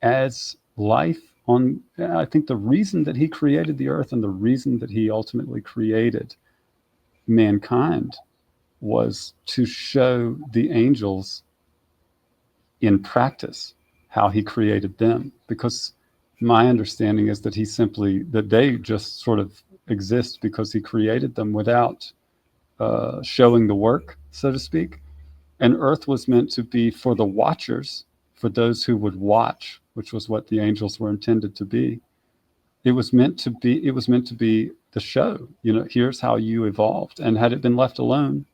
Speaker 2: as life I think the reason that he created the earth and the reason that he ultimately created mankind was to show the angels in practice how he created them. Because my understanding is that that they just sort of exist because he created them without showing the work, so to speak. And earth was meant to be for the watchers, for those who would watch, which was what the angels were intended to be. It was meant to be the show. Here's how you evolved. And had it been left alone,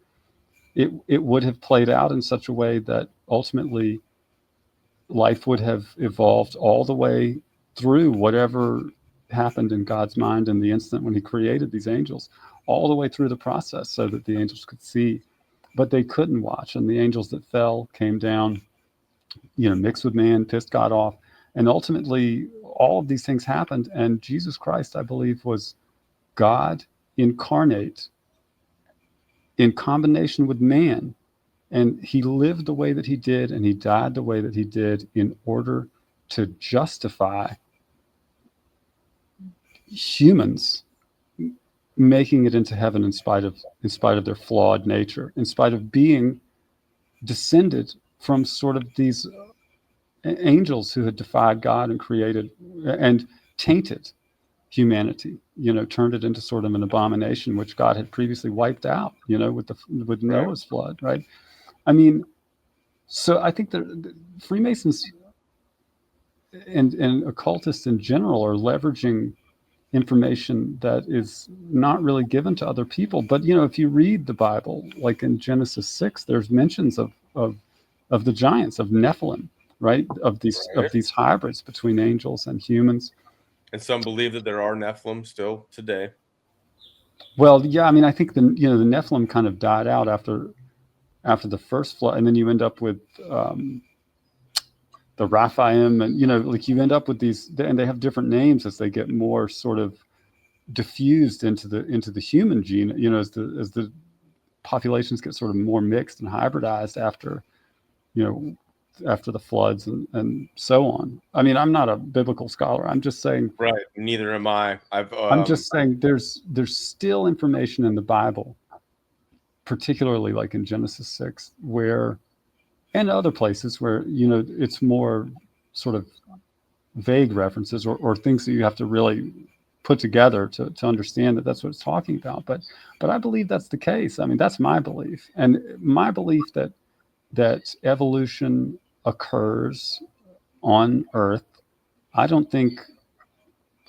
Speaker 2: it would have played out in such a way that ultimately life would have evolved all the way through whatever happened in God's mind in the instant when he created these angels, all the way through the process so that the angels could see. But they couldn't watch, and the angels that fell came down, mixed with man, pissed God off. And ultimately, all of these things happened, and Jesus Christ, I believe, was God incarnate in combination with man. And he lived the way that he did, and he died the way that he did in order to justify humans making it into heaven in spite of their flawed nature, in spite of being descended from sort of these angels who had defied God and created and tainted humanity, turned it into sort of an abomination, which God had previously wiped out, with Noah's flood, right? I mean, so I think the Freemasons and occultists in general are leveraging information that is not really given to other people. But if you read the Bible, like in Genesis 6, there's mentions of the giants, of Nephilim, right? Of these hybrids between angels and humans.
Speaker 1: And some believe that there are Nephilim still today.
Speaker 2: Well, yeah, I mean, I think the Nephilim kind of died out after the first flood, and then you end up with the Raphaim, and like you end up with these, and they have different names as they get more sort of diffused into the human gene, as the populations get sort of more mixed and hybridized after after the floods and so on. I mean, I'm not a biblical scholar. I'm just saying.
Speaker 1: Right. Neither am I.
Speaker 2: I'm just saying there's still information in the Bible, particularly like in Genesis 6, where, and other places where, it's more sort of vague references or things that you have to really put together to understand that that's what it's talking about. But I believe that's the case. I mean, that's my belief. And my belief that evolution occurs on Earth, I don't think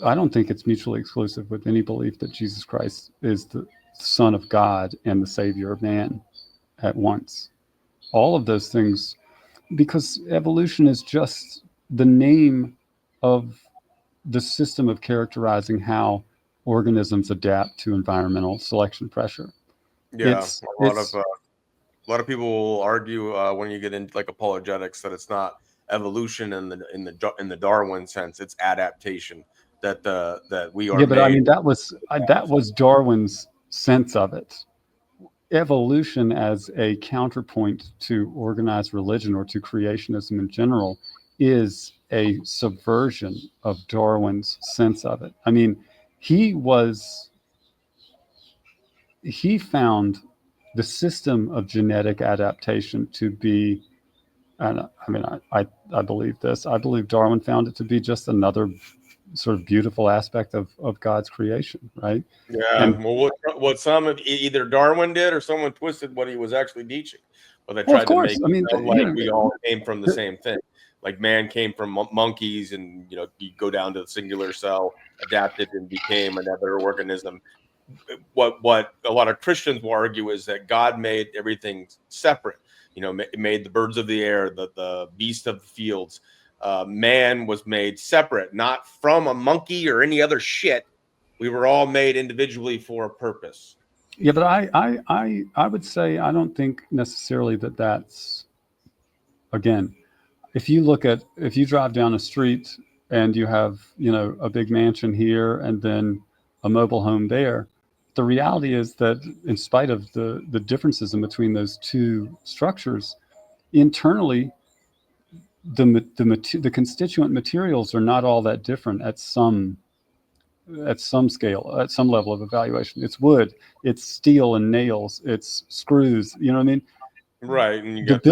Speaker 2: it's mutually exclusive with any belief that Jesus Christ is the Son of God and the Savior of man at once. All of those things, because evolution is just the name of the system of characterizing how organisms adapt to environmental selection pressure.
Speaker 1: Yeah, a lot of people will argue when you get into like apologetics that it's not evolution in the Darwin sense, it's adaptation. That we are.
Speaker 2: Yeah, but I mean that was Darwin's sense of it. Evolution as a counterpoint to organized religion or to creationism in general is a subversion of Darwin's sense of it. I mean, he found the system of genetic adaptation to be, and I mean, I believe this. I believe Darwin found it to be just another sort of beautiful aspect of God's creation, right?
Speaker 1: Yeah. And, well, what some of either Darwin did or someone twisted what he was actually teaching, but they tried to make it sound like we all came from the same thing. Like man came from monkeys, and you go down to the singular cell, adapted and became another organism. What a lot of Christians will argue is that God made everything separate. Made the birds of the air, the beast of the fields. Man was made separate, not from a monkey or any other shit. We were all made individually for a purpose.
Speaker 2: Yeah, but I would say I don't think necessarily that's, again, if you drive down a street and you have, a big mansion here and then a mobile home there, the reality is that in spite of the differences in between those two structures, internally, the constituent materials are not all that different at some scale, at some level of evaluation. It's wood, it's steel and nails, it's screws. You know what I mean?
Speaker 1: Right, and you
Speaker 2: the
Speaker 1: got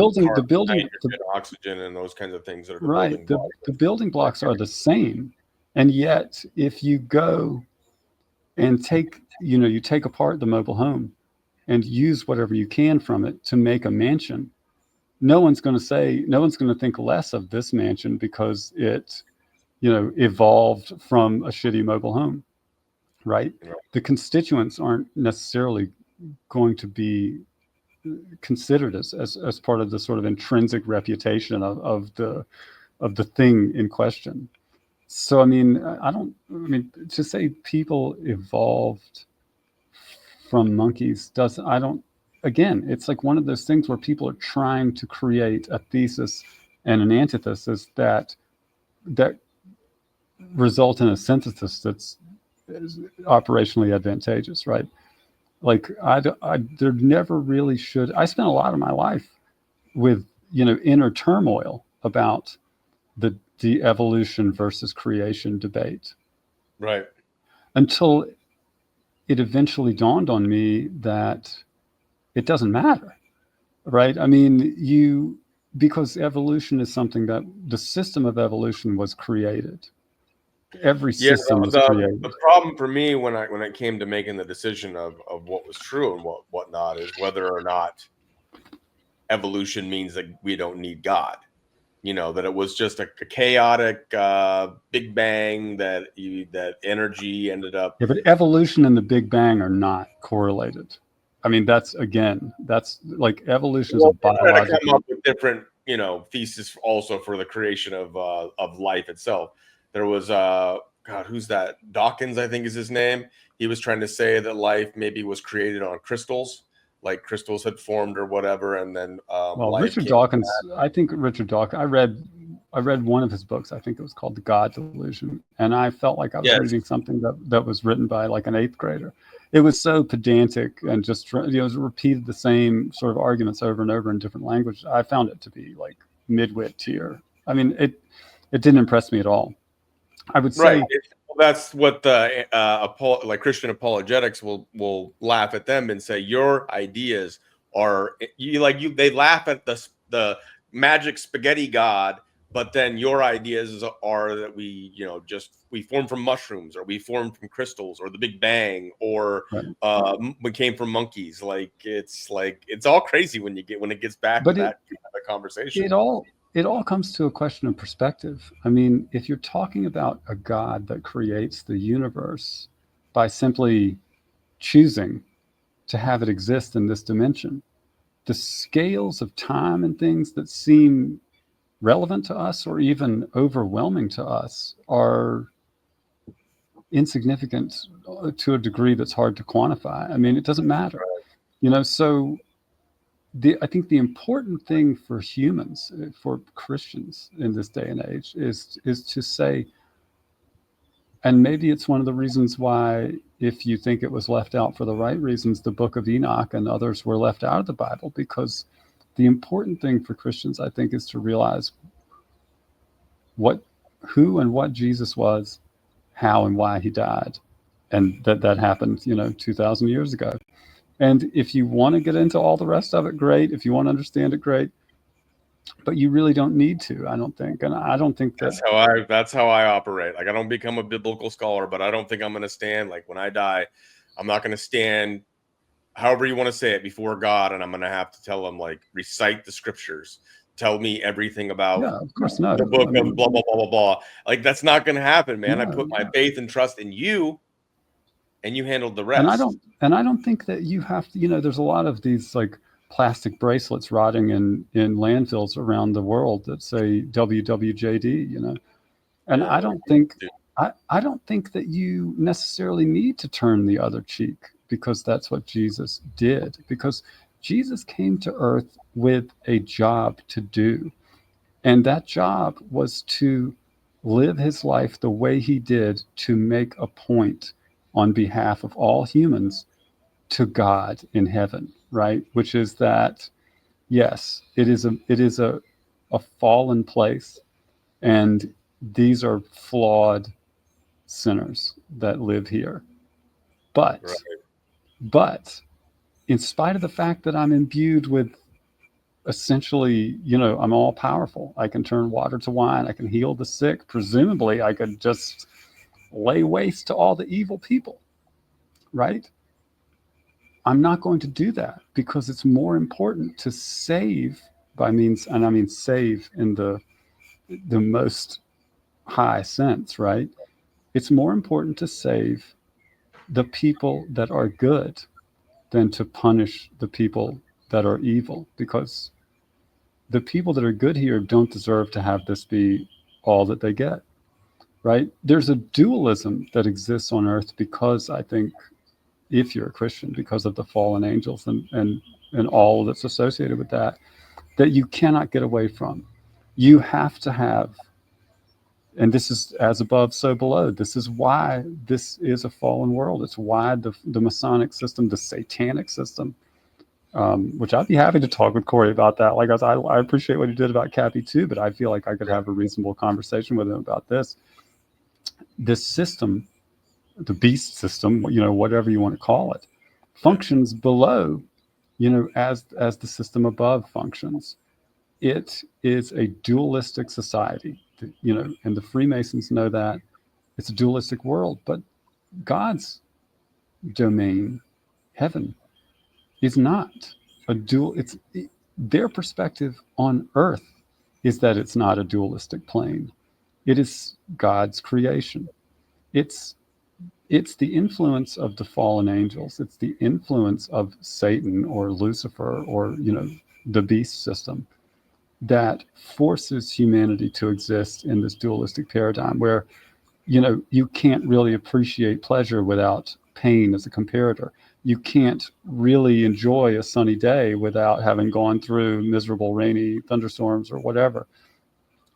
Speaker 2: building,
Speaker 1: oxygen, and those kinds of things that are
Speaker 2: right. The building blocks are the same, and yet if you go and you take apart the mobile home and use whatever you can from it to make a mansion, no one's going to think less of this mansion because it, evolved from a shitty mobile home, right? The constituents aren't necessarily going to be considered as part of the sort of intrinsic reputation of the thing in question. So, I mean, to say people evolved from monkeys again, it's like one of those things where people are trying to create a thesis and an antithesis that result in a synthesis that's operationally advantageous, right? Like there never really should. I spent a lot of my life with, inner turmoil about the evolution versus creation debate.
Speaker 1: Right.
Speaker 2: Until it eventually dawned on me that it doesn't matter, right? I mean, because evolution is something that the system of evolution was created. Every system was created.
Speaker 1: The problem for me when it came to making the decision of what was true and what not is whether or not evolution means that we don't need God. That it was just a chaotic Big Bang that energy ended up.
Speaker 2: Yeah, but evolution and the Big Bang are not correlated. I mean, that's like evolution is a biological.
Speaker 1: To come up with different, thesis also for the creation of life itself. There was God, who's that? Dawkins, I think is his name. He was trying to say that life maybe was created on crystals, like crystals had formed or whatever, and then
Speaker 2: Richard Dawkins. I think Richard Dawkins. I read one of his books. I think it was called The God Delusion, and I felt like I was reading something that was written by like an 8th grader. It was so pedantic and just repeated the same sort of arguments over and over in different languages. I found it to be like midwit tier. I mean, it didn't impress me at all. I would say
Speaker 1: right. That's what the like Christian apologetics will laugh at them and say your ideas are they laugh at the magic spaghetti god, but then your ideas are that we form from mushrooms, or we formed from crystals, or the Big Bang, or we came from monkeys. Like it's all crazy when it gets back to that conversation.
Speaker 2: It all comes to a question of perspective. I mean, if you're talking about a God that creates the universe by simply choosing to have it exist in this dimension, the scales of time and things that seem relevant to us or even overwhelming to us are insignificant to a degree that's hard to quantify. I mean, it doesn't matter, so I think the important thing for humans, for Christians in this day and age, is to say, and maybe it's one of the reasons why, if you think it was left out for the right reasons, the Book of Enoch and others were left out of the Bible, because the important thing for Christians, I think, is to realize who and what Jesus was, how and why he died, and that happened, 2,000 years ago. And if you want to get into all the rest of it, great. If you want to understand it, great. But you really don't need to, I don't think. And I don't think
Speaker 1: that's how I operate. Like, I don't become a biblical scholar, but I don't think I'm going to stand, like, when I die, I'm not going to stand, however you want to say it, before God, and I'm going to have to tell him, like, recite the scriptures, tell me everything about
Speaker 2: of course not.
Speaker 1: The book of blah, blah, blah, blah, blah. Like, that's not going to happen, man. I put my faith and trust in you, and you handled the rest.
Speaker 2: And I don't think that you have to, there's a lot of these like plastic bracelets rotting in landfills around the world that say WWJD, and I don't think that you necessarily need to turn the other cheek, because that's what Jesus did, because Jesus came to earth with a job to do. And that job was to live his life the way he did, to make a point on behalf of all humans to God in heaven, right? Which is that, yes, it is a fallen place, and these are flawed sinners that live here. But in spite of the fact that I'm imbued with, essentially, I'm all powerful. I can turn water to wine. I can heal the sick. Presumably, I could just lay waste to all the evil people, right? I'm not going to do that, because it's more important to save by means, and I mean save in the most high sense, right? It's more important to save the people that are good than to punish the people that are evil, because the people that are good here don't deserve to have this be all that they get, right? There's a dualism that exists on earth because, I think, if you're a Christian, because of the fallen angels and all that's associated with that you cannot get away from. You have to have, and this is as above, so below. This is why this is a fallen world. It's why the Masonic system, the Satanic system, which I'd be happy to talk with Corey about that. Like, I appreciate what he did about Cappy too, but I feel like I could have a reasonable conversation with him about this. This system, the beast system, whatever you want to call it, functions below, as the system above functions. It is a dualistic society, and the Freemasons know that. It's a dualistic world, but God's domain, heaven, is not a dual. Their perspective on earth is that it's not a dualistic plane. It is God's creation. It's the influence of the fallen angels. It's the influence of Satan or Lucifer or, the beast system that forces humanity to exist in this dualistic paradigm where, you can't really appreciate pleasure without pain as a comparator. You can't really enjoy a sunny day without having gone through miserable, rainy thunderstorms or whatever.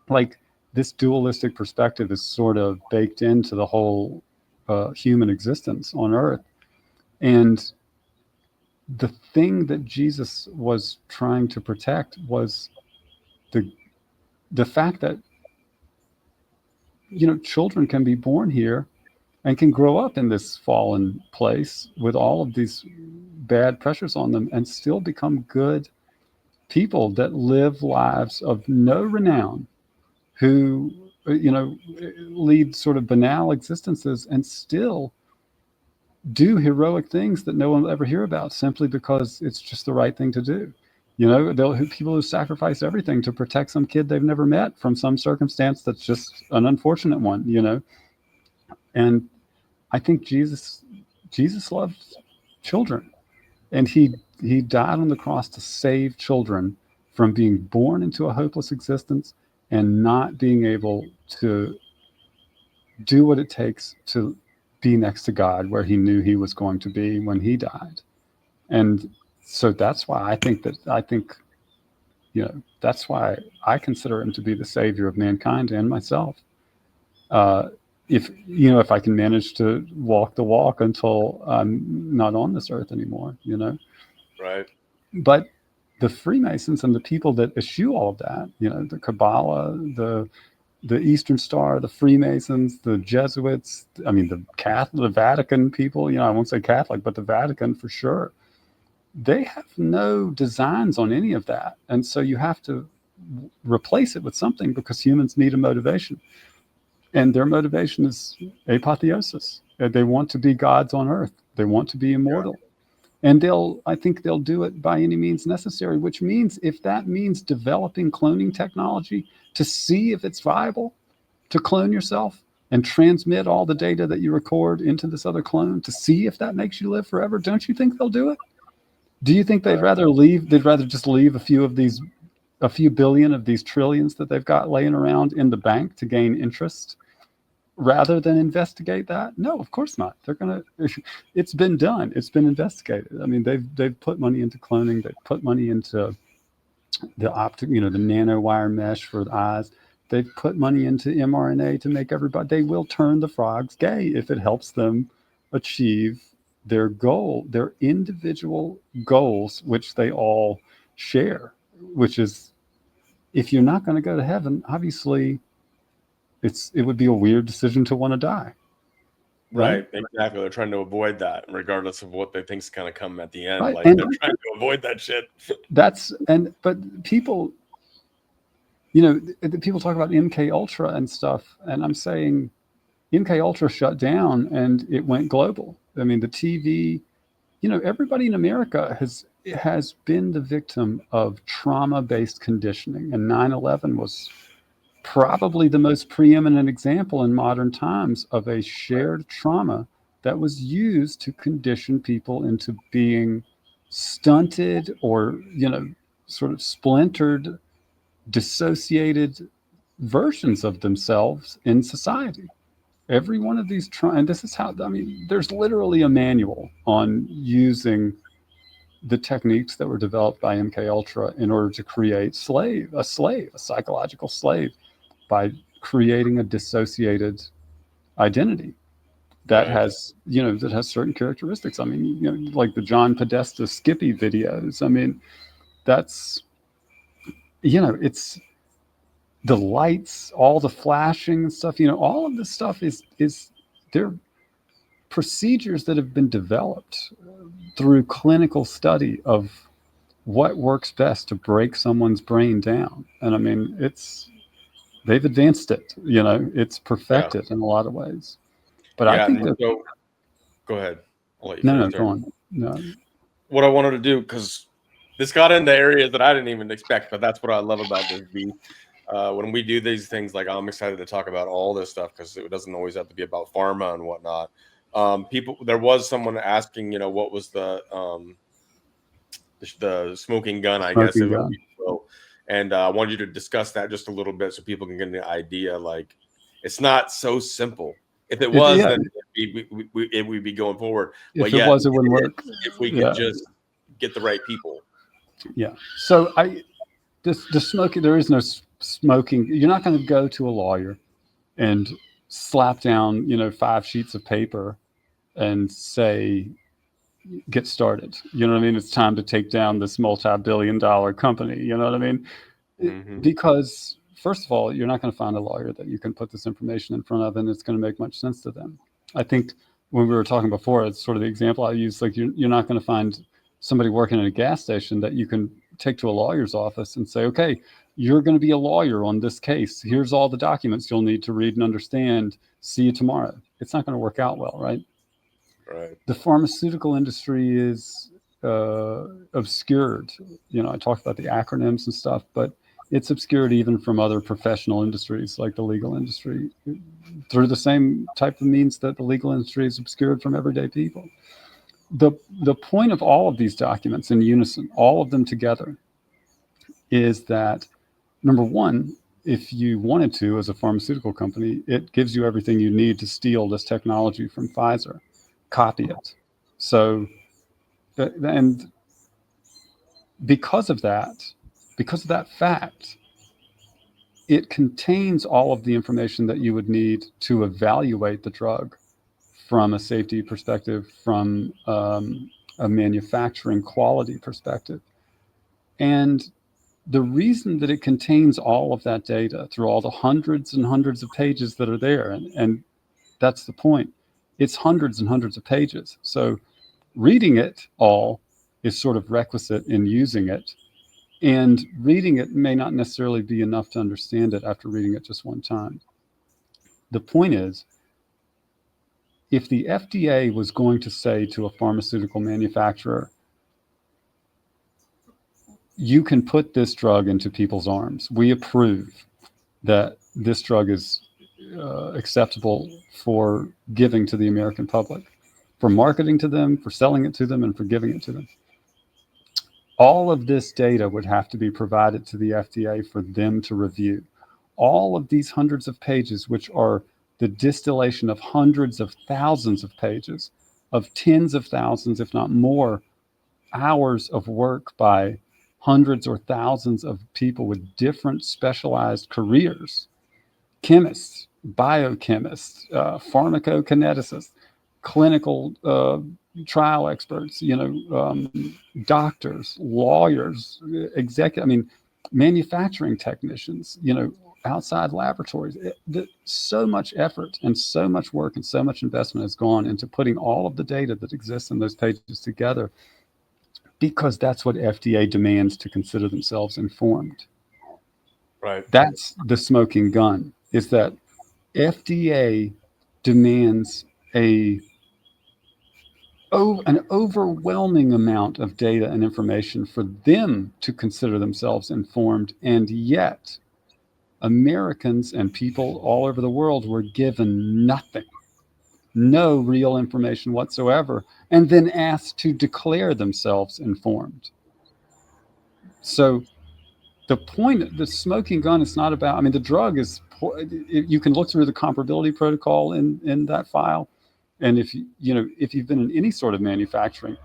Speaker 2: Like, this dualistic perspective is sort of baked into the whole human existence on earth. And the thing that Jesus was trying to protect was the fact that, children can be born here and can grow up in this fallen place with all of these bad pressures on them and still become good people that live lives of no renown, who, lead sort of banal existences and still do heroic things that no one will ever hear about simply because it's just the right thing to do. People who sacrifice everything to protect some kid they've never met from some circumstance that's just an unfortunate one. And I think Jesus loves children, and he died on the cross to save children from being born into a hopeless existence and not being able to do what it takes to be next to God where he knew he was going to be when he died. And so that's why that's why I consider him to be the savior of mankind and myself. If I can manage to walk the walk until I'm not on this earth anymore.
Speaker 1: Right.
Speaker 2: But the Freemasons and the people that eschew all of that, the Kabbalah, the Eastern Star, the Freemasons, the Jesuits, the Catholic, the Vatican people, I won't say Catholic, but the Vatican for sure, they have no designs on any of that. And so you have to replace it with something, because humans need a motivation. And their motivation is apotheosis. They want to be gods on earth. They want to be immortal. Yeah. And I think they'll do it by any means necessary, which means if that means developing cloning technology to see if it's viable to clone yourself and transmit all the data that you record into this other clone to see if that makes you live forever, don't you think they'll do it? Do you think they'd rather just leave a few billion of these trillions that they've got laying around in the bank to gain interest rather than investigate that? No, of course not. It's been done. It's been investigated. They've put money into cloning. They've put money into the optic, the nanowire mesh for the eyes. They've put money into mRNA to make everybody, they will turn the frogs gay if it helps them achieve their goal, their individual goals, which they all share, which is, if you're not going to go to heaven, obviously it would be a weird decision to want to die.
Speaker 1: Right? Exactly. They're trying to avoid that, regardless of what they think's going to come at the end.
Speaker 2: Right.
Speaker 1: They're trying to avoid that shit.
Speaker 2: But people, people talk about MK Ultra and stuff, and I'm saying MK Ultra shut down and it went global. The TV, everybody in America has been the victim of trauma-based conditioning, and 9/11 was probably the most preeminent example in modern times of a shared trauma that was used to condition people into being stunted or, sort of splintered, dissociated versions of themselves in society. Every one of these and this is how, there's literally a manual on using the techniques that were developed by MK Ultra in order to create a psychological slave, by creating a dissociated identity that has certain characteristics. Like the John Podesta Skippy videos. That's, it's the lights, all the flashing and stuff, all of this stuff is they're procedures that have been developed through clinical study of what works best to break someone's brain down. And they've advanced it, it's perfected in a lot of ways. But I think
Speaker 1: go ahead. I'll let you
Speaker 2: no, go on. No.
Speaker 1: What I wanted to do, because this got into areas that I didn't even expect, but that's what I love about this beat. When we do these things, like, I'm excited to talk about all this stuff, because it doesn't always have to be about pharma and whatnot. There was someone asking, what was the smoking gun, I guess it would be. And I wanted you to discuss that just a little bit so people can get an idea. Like, it's not so simple. If it was, then it would be going forward.
Speaker 2: If it was, it wouldn't work.
Speaker 1: If we could just get the right people.
Speaker 2: Yeah. So the smoking, there is no smoking. You're not going to go to a lawyer and slap down, 5 sheets of paper and say, get started. You know what I mean? It's time to take down this multi-billion-dollar company. You know what I mean?
Speaker 1: Mm-hmm.
Speaker 2: Because first of all, you're not going to find a lawyer that you can put this information in front of and it's going to make much sense to them. I think when we were talking before, it's sort of the example I use, like you're not going to find somebody working at a gas station that you can take to a lawyer's office and say, okay, you're going to be a lawyer on this case. Here's all the documents you'll need to read and understand. See you tomorrow. It's not going to work out well, right?
Speaker 1: Right.
Speaker 2: The pharmaceutical industry is obscured. You know, I talked about the acronyms and stuff, but it's obscured even from other professional industries like the legal industry through the same type of means that the legal industry is obscured from everyday people. The point of all of these documents in unison, all of them together, is that, number one, if you wanted to, as a pharmaceutical company, it gives you everything you need to steal this technology from Pfizer, copy it. So, and because of that fact, it contains all of the information that you would need to evaluate the drug from a safety perspective, from a manufacturing quality perspective. And the reason that it contains all of that data through all the hundreds and hundreds of pages that are there, and that's the point, it's hundreds and hundreds of pages. So reading it all is sort of requisite in using it. And reading it may not necessarily be enough to understand it after reading it just one time. The point is, if the FDA was going to say to a pharmaceutical manufacturer, you can put this drug into people's arms, we approve that this drug is acceptable for giving to the American public, for marketing to them, for selling it to them, and for giving it to them. All of this data would have to be provided to the FDA for them to review. All of these hundreds of pages, which are the distillation of hundreds of thousands of pages, of tens of thousands, if not more, hours of work by hundreds or thousands of people with different specialized careers, chemists, biochemists, pharmacokineticists, clinical trial experts, doctors, lawyers, manufacturing technicians, outside laboratories. So much effort and so much work and so much investment has gone into putting all of the data that exists in those pages together, because that's what FDA demands to consider themselves informed.
Speaker 1: Right.
Speaker 2: That's the smoking gun, is that FDA demands an overwhelming amount of data and information for them to consider themselves informed, and yet Americans and people all over the world were given nothing, no real information whatsoever, and then asked to declare themselves informed. So the point, the smoking gun is not about, the drug is, you can look through the comparability protocol in that file. And if you've been in any sort of manufacturing,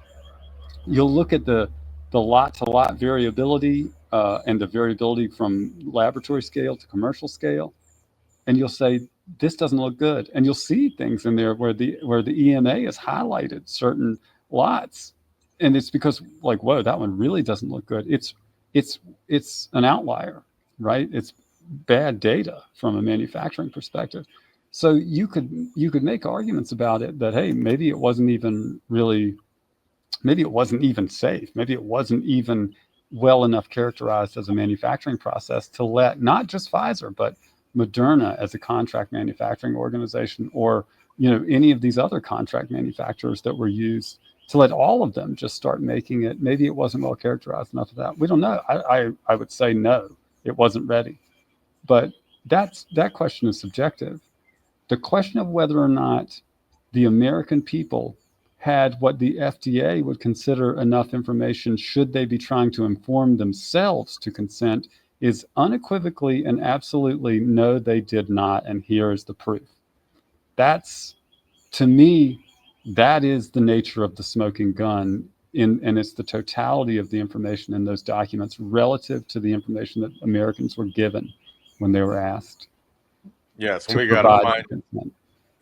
Speaker 2: you'll look at the lot to lot variability and the variability from laboratory scale to commercial scale. And you'll say, this doesn't look good. And you'll see things in there where the EMA has highlighted certain lots. And it's because, like, whoa, that one really doesn't look good. It's an outlier, right? It's bad data from a manufacturing perspective. So you could make arguments about it that, hey, maybe it wasn't even safe. Maybe it wasn't even well enough characterized as a manufacturing process to let not just Pfizer, but Moderna as a contract manufacturing organization, or any of these other contract manufacturers that were used, to let all of them just start making it. Maybe it wasn't well characterized enough of that. We don't know. I would say no, it wasn't ready. But that question is subjective. The question of whether or not the American people had what the FDA would consider enough information, should they be trying to inform themselves to consent, is unequivocally and absolutely no, they did not. And here is the proof. That's, to me, that is the nature of the smoking gun, and it's the totality of the information in those documents relative to the information that Americans were given when they were asked.
Speaker 1: Yes, we got to find,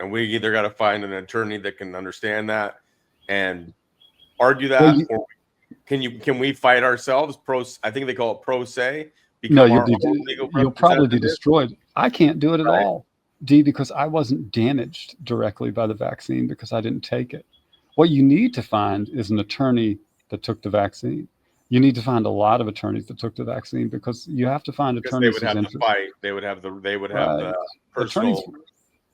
Speaker 1: and we either got to find an attorney that can understand that and argue that, or can we fight ourselves? I think they call it pro se,
Speaker 2: No,
Speaker 1: become our own legal
Speaker 2: you'll probably be
Speaker 1: representative?
Speaker 2: destroyed. I can't do it at
Speaker 1: Right.
Speaker 2: all, D, because I wasn't damaged directly by the vaccine because I didn't take it. What you need to find is an attorney that took the vaccine. You need to find a lot of attorneys that took the vaccine because you have to find
Speaker 1: Because they
Speaker 2: attorneys
Speaker 1: would
Speaker 2: whose
Speaker 1: have to
Speaker 2: interest.
Speaker 1: fight. They would have
Speaker 2: Right.
Speaker 1: the
Speaker 2: Attorneys.
Speaker 1: personal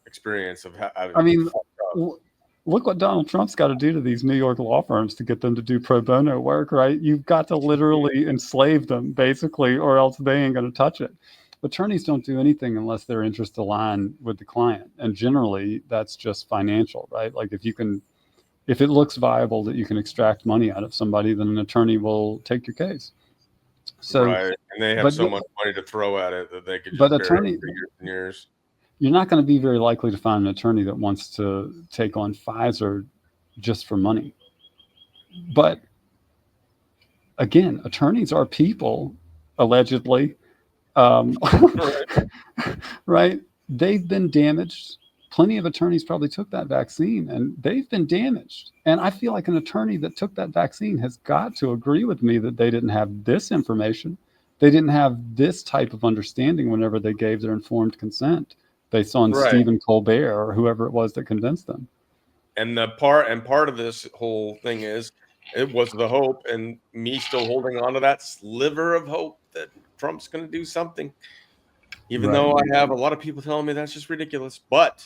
Speaker 1: experience of having
Speaker 2: I mean,
Speaker 1: fucked up.
Speaker 2: look what Donald Trump's got to do to these New York law firms to get them to do pro bono work, right? You've got to literally enslave them, basically, or else they ain't going to touch it. Attorneys don't do anything unless their interests align with the client, and generally that's just financial, right? Like if it looks viable that you can extract money out of somebody, then an attorney will take your case. So,
Speaker 1: right, and they have so much money to throw at it that they could just bury it for years and years.
Speaker 2: You're not going to be very likely to find an attorney that wants to take on Pfizer just for money. But again, attorneys are people, allegedly, right? They've been damaged. Plenty of attorneys probably took that vaccine and they've been damaged. And I feel like an attorney that took that vaccine has got to agree with me that they didn't have this information. They didn't have this type of understanding whenever they gave their informed consent based on Stephen Colbert or whoever it was that convinced them.
Speaker 1: And part of this whole thing is it was the hope, and me still holding on to that sliver of hope that Trump's going to do something, even though I have a lot of people telling me that's just ridiculous. But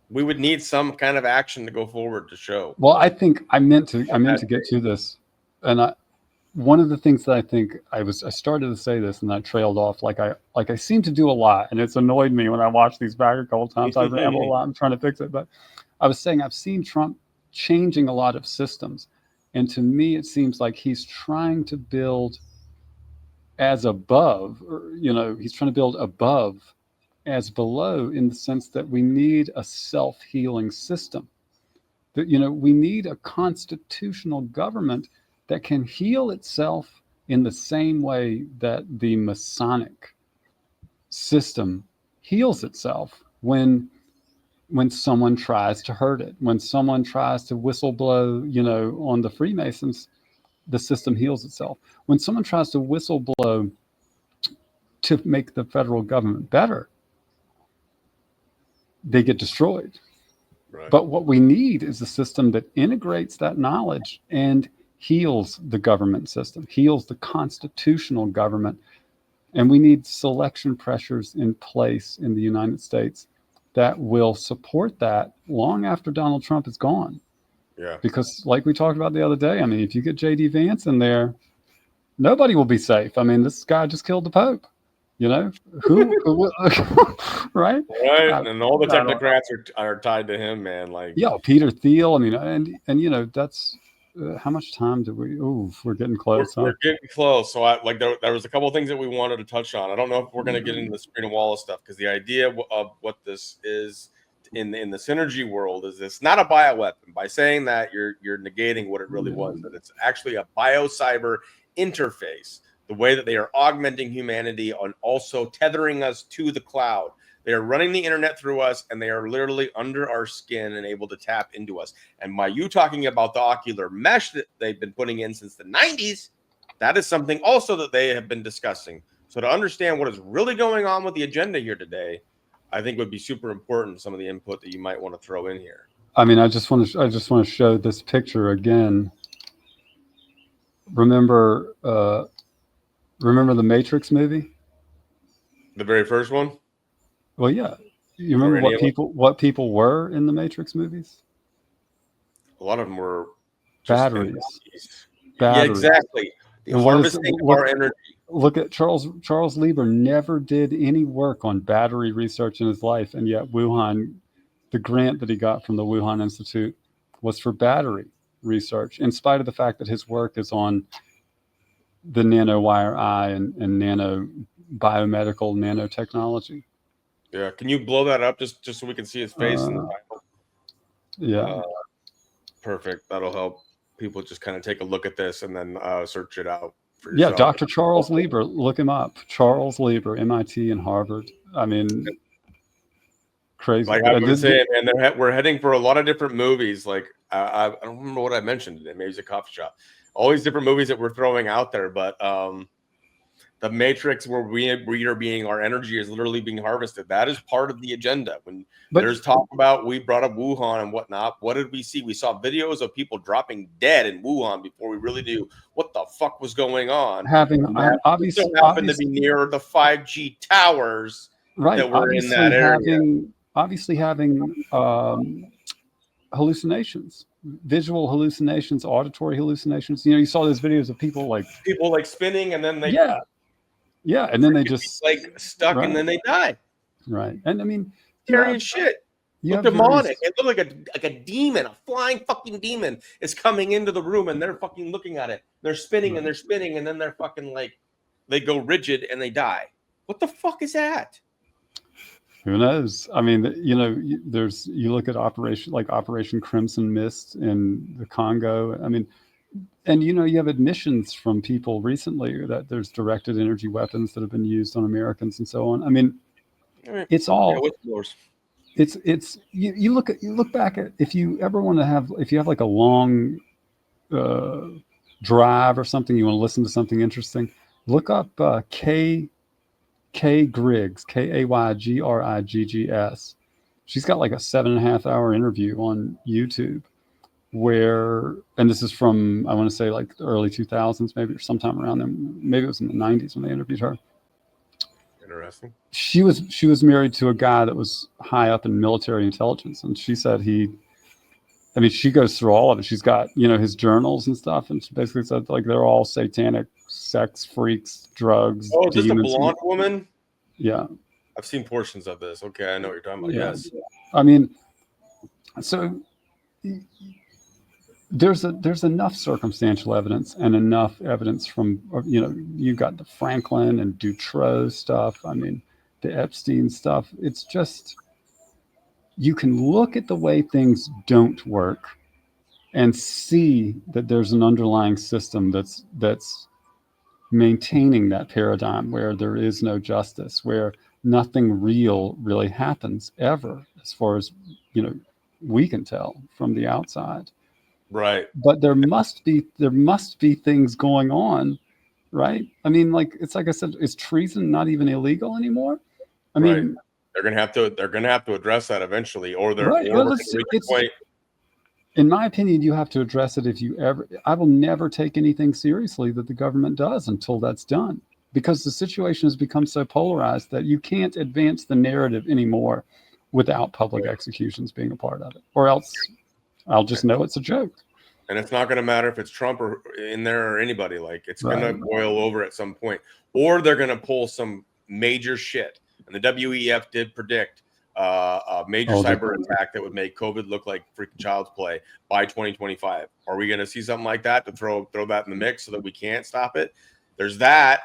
Speaker 1: we would need some kind of action to go forward to show.
Speaker 2: Well, I think I meant to get to this, and one of the things that I think I started to say this and I trailed off like I seem to do a lot, and it's annoyed me when I watch these back a couple times. I ramble a lot. I'm trying to fix it, but I was saying I've seen Trump changing a lot of systems, and to me it seems like he's trying to build as above, or, he's trying to build above as below, in the sense that we need a self-healing system. That we need a constitutional government that can heal itself in the same way that the Masonic system heals itself when someone tries to hurt it, when someone tries to whistleblow, on the Freemasons, the system heals itself. When someone tries to whistleblow to make the federal government better, they get destroyed. Right. But what we need is a system that integrates that knowledge and heals the government system, heals the constitutional government. And we need selection pressures in place in the United States that will support that long after Donald Trump is gone.
Speaker 1: Yeah.
Speaker 2: Because like we talked about the other day, I mean, if you get J.D. Vance in there, nobody will be safe. I mean, this guy just killed the Pope. Who right?
Speaker 1: Right. And all the technocrats are tied to him, man. Like,
Speaker 2: yeah, Peter Thiel. I mean, and that's how much time do we? Oh, we're getting close.
Speaker 1: We're getting close. So there was a couple of things that we wanted to touch on. I don't know if we're going to get into the Sabrina Wallace stuff, because the idea of what this is in the synergy world is this not a bioweapon. By saying that, you're negating what it really was. That it's actually a biocyber interface. The way that they are augmenting humanity and also tethering us to the cloud. They are running the internet through us, and they are literally under our skin and able to tap into us. And by you talking about the ocular mesh that they've been putting in since the 90s, that is something also that they have been discussing. So to understand what is really going on with the agenda here today, I think would be super important, some of the input that you might want to throw in here.
Speaker 2: I mean, I just want to show this picture again. Remember the Matrix movie?
Speaker 1: The very first one?
Speaker 2: Well, yeah. You remember what people were in the Matrix movies?
Speaker 1: A lot of them were
Speaker 2: batteries.
Speaker 1: Yeah, exactly. The harvesting of our energy.
Speaker 2: Look at Charles Lieber never did any work on battery research in his life, and yet Wuhan, the grant that he got from the Wuhan Institute was for battery research, in spite of the fact that his work is on the nanowire eye and nano biomedical nanotechnology.
Speaker 1: Yeah, can you blow that up just so we can see his face in the title?
Speaker 2: Yeah.
Speaker 1: Perfect. That'll help people just kind of take a look at this and then search it out for yourself.
Speaker 2: Yeah, Dr. Charles Lieber, look him up. Charles Lieber, MIT and Harvard. I mean, crazy.
Speaker 1: Like I've been saying, man, we're heading for a lot of different movies. Like I don't remember what I mentioned today. Maybe it's a coffee shop. All these different movies that we're throwing out there, but The matrix where we are being, our energy is literally being harvested. That is part of the agenda. When there's talk about, we brought up Wuhan and whatnot. What did we see? We saw videos of people dropping dead in Wuhan before we really knew what the fuck was going on.
Speaker 2: Obviously
Speaker 1: happened to be near the 5G towers that were in that area.
Speaker 2: Obviously having hallucinations, visual hallucinations, auditory hallucinations. You saw those videos of people like
Speaker 1: spinning, and then they
Speaker 2: and then they just
Speaker 1: like stuck, and then they die.
Speaker 2: Right, and I mean,
Speaker 1: scary as shit. Look demonic. It looked like a demon, a flying fucking demon is coming into the room, and they're fucking looking at it. They're spinning and they're spinning, and then they're fucking like, they go rigid and they die. What the fuck is that?
Speaker 2: Who knows? I mean, you look at Operation Crimson Mist in the Congo. I mean, and you have admissions from people recently that there's directed energy weapons that have been used on Americans and so on. I mean, it's all. It's you look back at, if you ever want to have, if you have like a long drive or something, you want to listen to something interesting, look up Kay Griggs, Kaygriggs. She's got like a 7.5 hour interview on YouTube where, and this is from, I want to say like the early 2000s, maybe, or sometime around then. Maybe it was in the 90s when they interviewed her.
Speaker 1: Interesting.
Speaker 2: She was married to a guy that was high up in military intelligence, and she said she goes through all of it. She's got his journals and stuff, and she basically said like they're all satanic sex freaks, drugs.
Speaker 1: Oh, just a blonde woman.
Speaker 2: Yeah,
Speaker 1: I've seen portions of this. Okay, I know what you're talking about. Yes.
Speaker 2: I mean, so there's enough circumstantial evidence and enough evidence from you got the Franklin and Dutroux stuff. I mean, the Epstein stuff. It's just, you can look at the way things don't work and see that there's an underlying system that's maintaining that paradigm where there is no justice, where nothing real really happens ever, as far as we can tell from the outside.
Speaker 1: Right.
Speaker 2: But there must be things going on, right? I mean, like I said, is treason not even illegal anymore? I mean,
Speaker 1: they're gonna have to address that eventually, or they're
Speaker 2: in my opinion, you have to address it. I will never take anything seriously that the government does until that's done, because the situation has become so polarized that you can't advance the narrative anymore without public executions being a part of it, or else I'll just know it's a joke.
Speaker 1: And it's not going to matter if it's Trump or in there or anybody. Like, it's going to boil over at some point, or they're going to pull some major shit. And the WEF did predict a major cyber attack that would make COVID look like freaking child's play by 2025. Are we going to see something like that to throw that in the mix so that we can't stop it? There's that.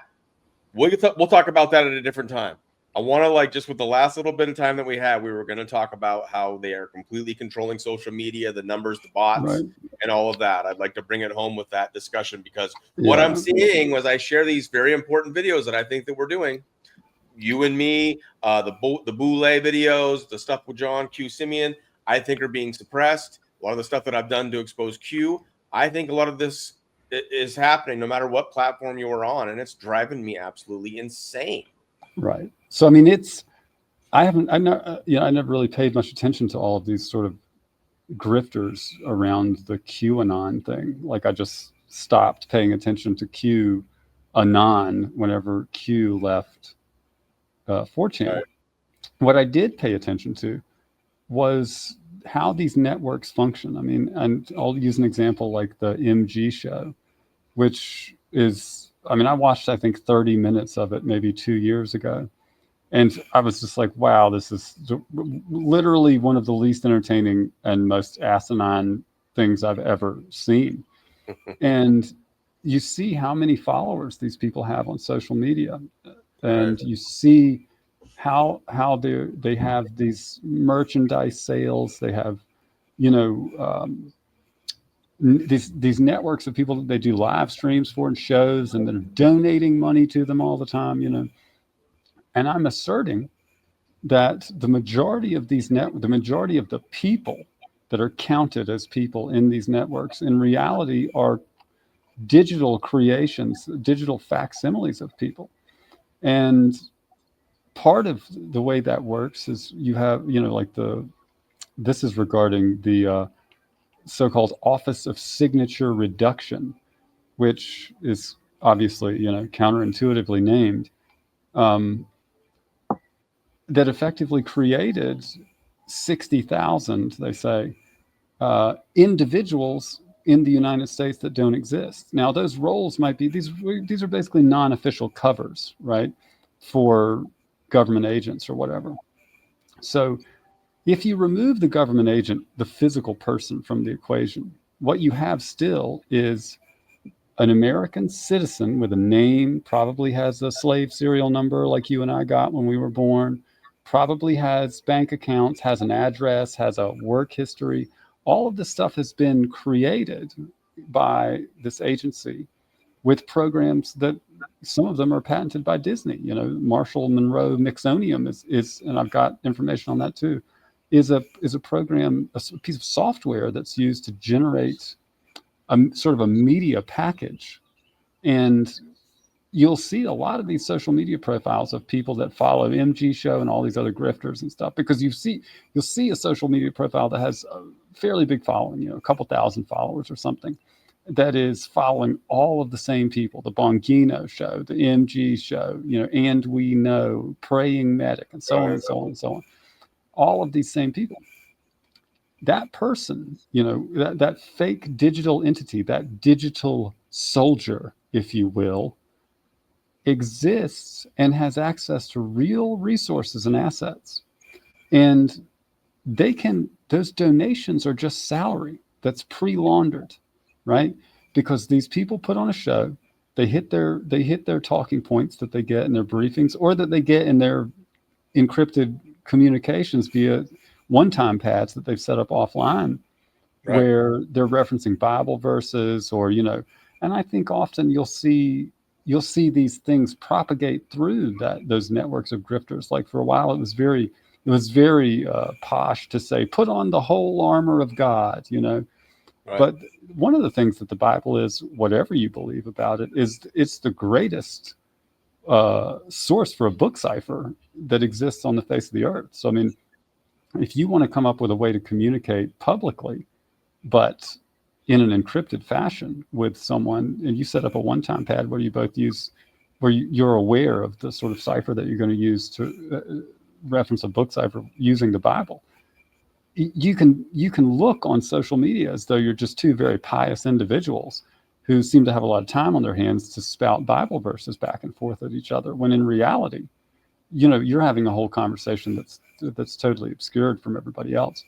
Speaker 1: We'll talk about that at a different time. I want to, just with the last little bit of time that we had, we were going to talk about how they are completely controlling social media, the numbers, the bots, and all of that. I'd like to bring it home with that discussion, because what I'm seeing was, I share these very important videos that I think that we're doing. You and me, the Boule videos, the stuff with John Q. Simeon, I think are being suppressed. A lot of the stuff that I've done to expose Q, I think a lot of this is happening no matter what platform you are on, and it's driving me absolutely insane.
Speaker 2: Right. So, I mean, I never really paid much attention to all of these sort of grifters around the QAnon thing. Like, I just stopped paying attention to QAnon whenever Q left 4chan. Right. What I did pay attention to was how these networks function. I mean, and I'll use an example like the MG show, which is, I mean, I watched, I think, 30 minutes of it maybe 2 years ago. And I was just like, wow, this is literally one of the least entertaining and most asinine things I've ever seen. And you see how many followers these people have on social media. And you see how they have these merchandise sales. They have, these networks of people that they do live streams for and shows, and they're donating money to them all the time, And I'm asserting that the majority of the majority of the people that are counted as people in these networks in reality are digital creations, digital facsimiles of people. And part of the way that works is you have, like this is regarding the so-called Office of Signature Reduction, which is obviously, counterintuitively named, that effectively created 60,000, they say, individuals in the United States that don't exist. Now, those roles might be, these are basically non-official covers, right, for government agents or whatever. So if you remove the government agent, the physical person, from the equation, what you have still is an American citizen with a name, probably has a slave serial number like you and I got when we were born, probably has bank accounts, has an address, has a work history. All of this stuff has been created by this agency with programs that some of them are patented by Disney. Marshall Monroe Mixonium is, and I've got information on that too, is a program, a piece of software that's used to generate a sort of a media package. And you'll see a lot of these social media profiles of people that follow MG Show and all these other grifters and stuff, because you'll see a social media profile that has a fairly big following, a couple thousand followers or something, that is following all of the same people: the Bongino Show, the MG Show, And We Know, Praying Medic, and so on and so on and so on. All of these same people. That person, that fake digital entity, that digital soldier, if you will, exists and has access to real resources and assets. And those donations are just salary that's pre-laundered, right? Because these people put on a show, they hit their talking points that they get in their briefings, or that they get in their encrypted communications via one-time pads that they've set up offline, right, where they're referencing Bible verses, or and I think often you'll see these things propagate through those networks of grifters. Like, for a while it was very posh to say, put on the whole armor of God, right. But one of the things that the Bible is, whatever you believe about it, is it's the greatest source for a book cipher that exists on the face of the earth. So, I mean, if you want to come up with a way to communicate publicly, but in an encrypted fashion with someone, and you set up a one-time pad where you both use, where you're aware of the sort of cipher that you're going to use to reference a book cipher using the Bible, you can look on social media as though you're just two very pious individuals who seem to have a lot of time on their hands to spout Bible verses back and forth at each other, when in reality, you're having a whole conversation that's totally obscured from everybody else.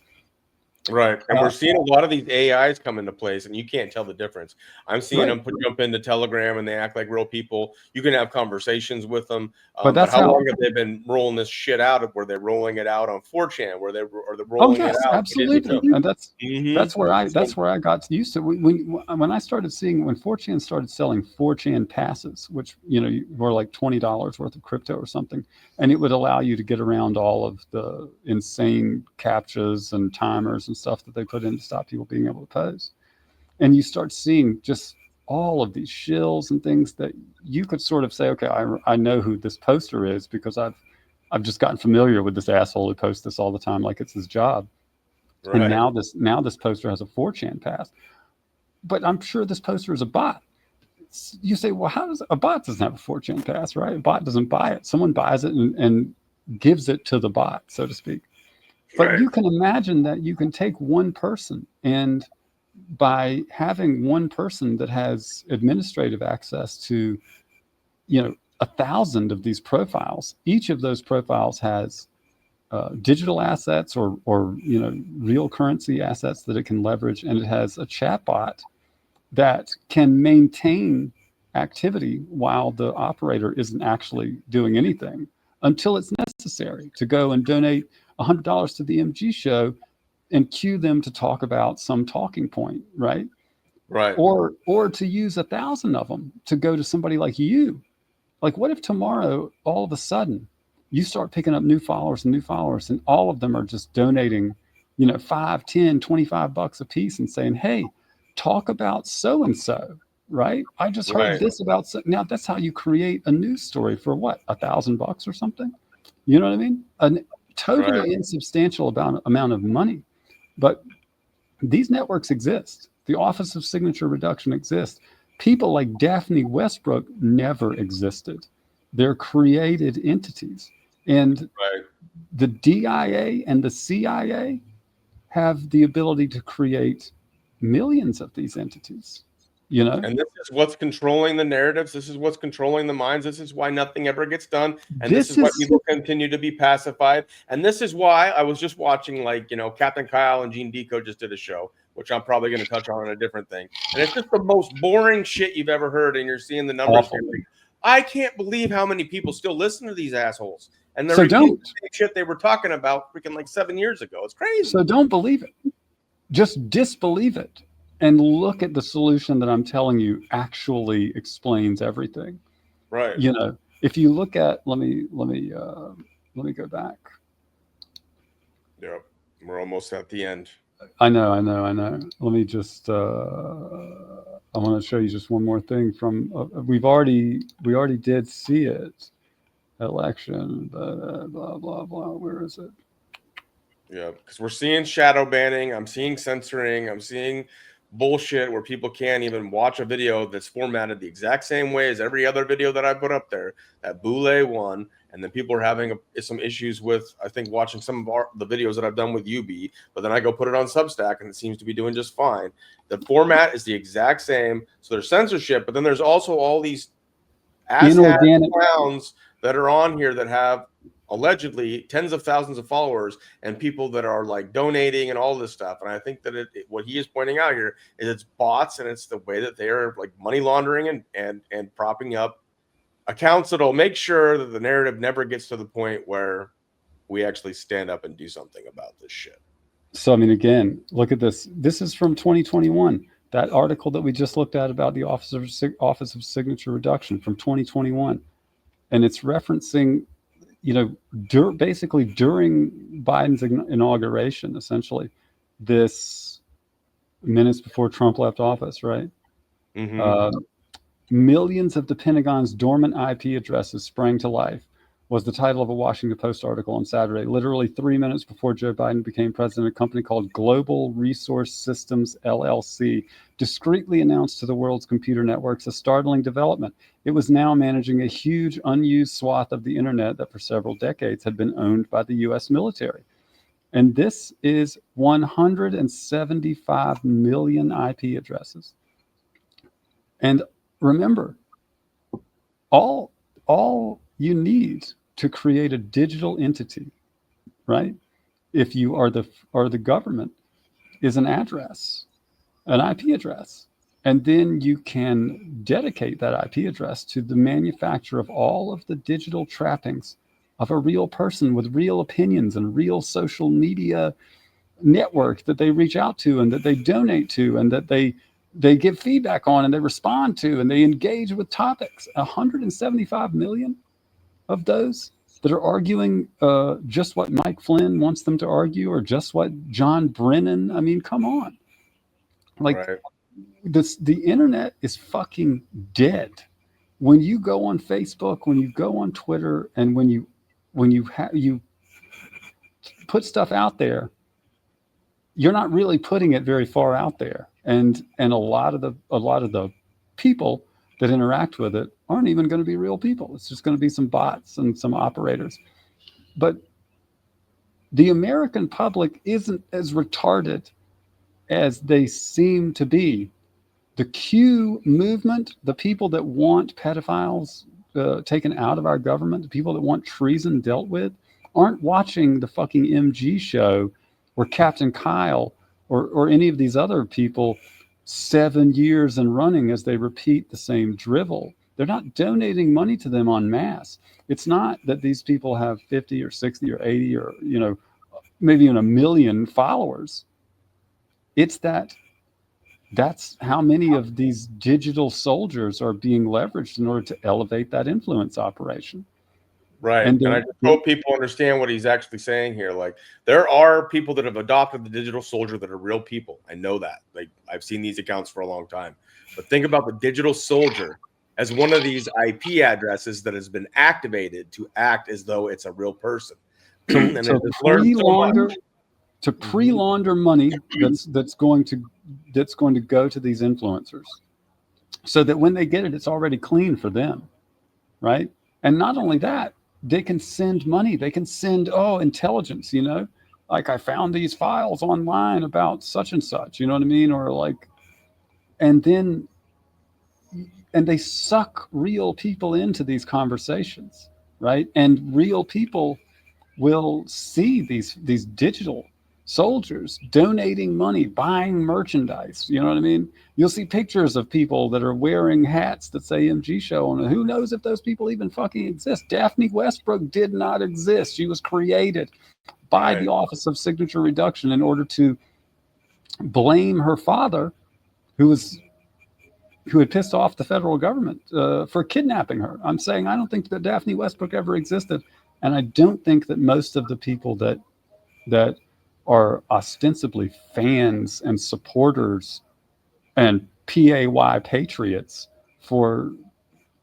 Speaker 1: Right. And we're seeing a lot of these AIs come into place, and you can't tell the difference. I'm seeing them jump into Telegram, and they act like real people. You can have conversations with them. But how long have they been rolling this shit out? Where they're rolling it out on 4chan, where they're rolling it out.
Speaker 2: Absolutely. And that's where I got used to. When 4chan started selling 4chan passes, which were like $20 worth of crypto or something, and it would allow you to get around all of the insane captchas and timers and stuff that they put in to stop people being able to pose. And you start seeing just all of these shills and things that you could sort of say, okay, I know who this poster is, because I've just gotten familiar with this asshole who posts this all the time like it's his job. Right. And now this poster has a 4chan pass, but I'm sure this poster is a bot. You say, well, how does a bot doesn't have a 4chan pass, right? A bot doesn't buy it. Someone buys it and gives it to the bot, so to speak. But you can imagine that you can take one person, and by having one person that has administrative access to, 1,000 of these profiles, each of those profiles has digital assets or real currency assets that it can leverage, and it has a chatbot that can maintain activity while the operator isn't actually doing anything, until it's necessary to go and donate $100 to the MG Show and cue them to talk about some talking point, right?
Speaker 3: Right.
Speaker 2: Or to use 1,000 of them to go to somebody like you. Like, what if tomorrow, all of a sudden, you start picking up new followers, and all of them are just donating, $5, $10, $25 a piece, and saying, hey, talk about so-and-so, right? I just heard this about, now that's how you create a news story for what, $1,000 or something? You know what I mean? A totally insubstantial amount of money. But these networks exist. The Office of Signature Reduction exists. People like Daphne Westbrook never existed. They're created entities. And the DIA and the CIA have the ability to create millions of these entities, you know?
Speaker 1: And this is what's controlling the narratives. This is what's controlling the minds. This is why nothing ever gets done. And this is why people continue to be pacified. And this is why I was just watching, like, you know, Captain Kyle and Gene Deco just did a show, which I'm probably going to touch on a different thing. And it's just the most boring shit you've ever heard. And you're seeing the numbers. I can't believe how many people still listen to these assholes. And they're repeating the same shit they were talking about freaking like 7 years ago. It's crazy.
Speaker 2: So don't believe it. Just disbelieve it. And look at the solution that I'm telling you actually explains everything.
Speaker 1: Right.
Speaker 2: You know, if you look at, let me go back.
Speaker 1: Yep. We're almost at the end.
Speaker 2: I know. Let me just, I want to show you just one more thing from, we already did see it. Election, blah, blah, blah. Where is it?
Speaker 1: Yeah, because we're seeing shadow banning. I'm seeing censoring. I'm seeing bullshit where people can't even watch a video that's formatted the exact same way as every other video that I put up there. That Boule one, and then people are having some issues with, I think, watching some of the videos that I've done with UB. But then I go put it on Substack, and it seems to be doing just fine. The format is the exact same, so there's censorship. But then there's also all these inorganic clowns that are on here that have allegedly tens of thousands of followers and people that are like donating and all this stuff. And I think that what he is pointing out here is it's bots, and it's the way that they are like money laundering and propping up accounts that'll make sure that the narrative never gets to the point where we actually stand up and do something about this shit.
Speaker 2: So, I mean, again, look at this. This is from 2021. That article that we just looked at about the Office of Signature Reduction from 2021. And it's referencing, you know, basically during Biden's inauguration, essentially, this minutes before Trump left office, right?
Speaker 1: Mm-hmm.
Speaker 2: Millions of the Pentagon's dormant IP addresses sprang to life was the title of a Washington Post article on Saturday. Literally 3 minutes before Joe Biden became president, a company called Global Resource Systems, LLC, discreetly announced to the world's computer networks a startling development. It was now managing a huge unused swath of the internet that for several decades had been owned by the U.S. military. And this is 175 million IP addresses. And remember, all you need to create a digital entity, right? If you are the government, is an address, an IP address. And then you can dedicate that IP address to the manufacture of all of the digital trappings of a real person with real opinions and real social media network that they reach out to and that they donate to and that they give feedback on and they respond to and they engage with topics. 175 million of those that are arguing just what Mike Flynn wants them to argue or just what John Brennan. I mean, come on. Like, the internet is fucking dead. When you go on Facebook, when you go on Twitter, and when you put stuff out there, you're not really putting it very far out there. And a lot of the people that interact with it aren't even going to be real people. It's just going to be some bots and some operators. But the American public isn't as retarded as they seem to be. The Q movement, the people that want pedophiles taken out of our government, the people that want treason dealt with, aren't watching the fucking MG show or Captain Kyle or any of these other people 7 years and running as they repeat the same drivel. They're not donating money to them en masse. It's not that these people have 50 or 60 or 80 or, you know, maybe even 1 million followers. It's that's how many of these digital soldiers are being leveraged in order to elevate that influence operation.
Speaker 1: Right. And I just hope people understand what he's actually saying here. Like, there are people that have adopted the digital soldier that are real people. I know that. Like, I've seen these accounts for a long time. But think about the digital soldier as one of these IP addresses that has been activated to act as though it's a real person.
Speaker 2: To pre-launder money that's going to go to these influencers, so that when they get it, it's already clean for them, right? And not only that, they can send money. They can send intelligence. You know, like, I found these files online about such and such. You know what I mean? Or like, and they suck real people into these conversations, right? And real people will see these digital soldiers donating money, buying merchandise. You know what I mean? You'll see pictures of people that are wearing hats that say MG Show on it. Who knows if those people even fucking exist? Daphne Westbrook did not exist. She was created by the Office of Signature Reduction in order to blame her father, who had pissed off the federal government for kidnapping her. I'm saying I don't think that Daphne Westbrook ever existed. And I don't think that most of the people that are ostensibly fans and supporters and PAY patriots for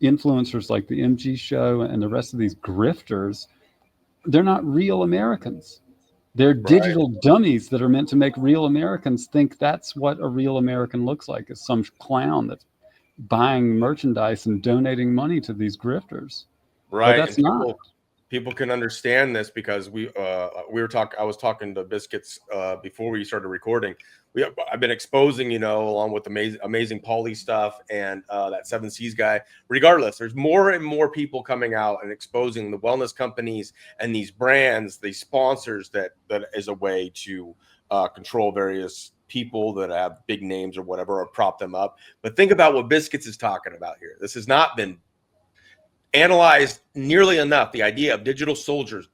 Speaker 2: influencers like the MG Show and the rest of these grifters, they're not real Americans. They're digital dummies that are meant to make real Americans think that's what a real American looks like, is some clown that's buying merchandise and donating money to these grifters.
Speaker 1: Right.
Speaker 2: But that's not.
Speaker 1: People can understand this because I was talking to Biscuits before we started recording. I've been exposing, along with amazing Pauly stuff and that 7 C's guy. Regardless, there's more and more people coming out and exposing the wellness companies and these brands, these sponsors that is a way to control various people that have big names or whatever, or prop them up. But think about what Biscuits is talking about here. This has not been analyzed nearly enough. The idea of digital soldiers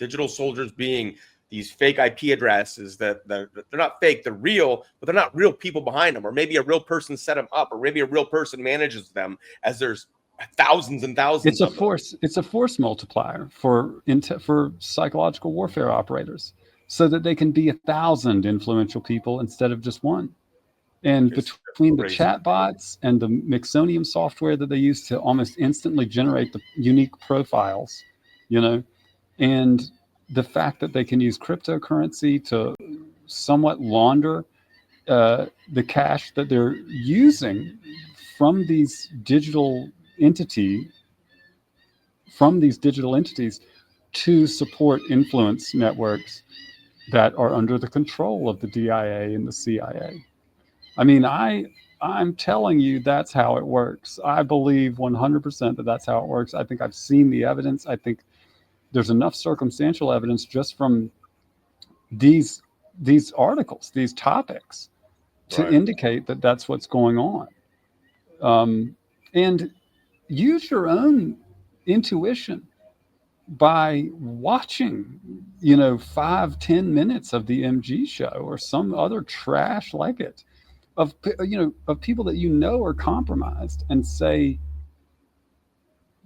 Speaker 1: being these fake IP addresses that they're not fake, they're real, but they're not real people behind them, or maybe a real person set them up, or maybe a real person manages them, as there's thousands and thousands.
Speaker 2: It's a force multiplier for psychological warfare operators, so that they can be 1,000 influential people instead of just one. And between the chatbots and the Mixonium software that they use to almost instantly generate the unique profiles, and the fact that they can use cryptocurrency to somewhat launder the cash that they're using from these digital entities to support influence networks that are under the control of the DIA and the CIA. I mean, I'm telling you, that's how it works. I believe 100% that that's how it works. I think I've seen the evidence. I think there's enough circumstantial evidence just from these articles, these topics, to indicate that that's what's going on. And use your own intuition by watching, 5-10 minutes of the MG Show or some other trash like it, of people that are compromised, and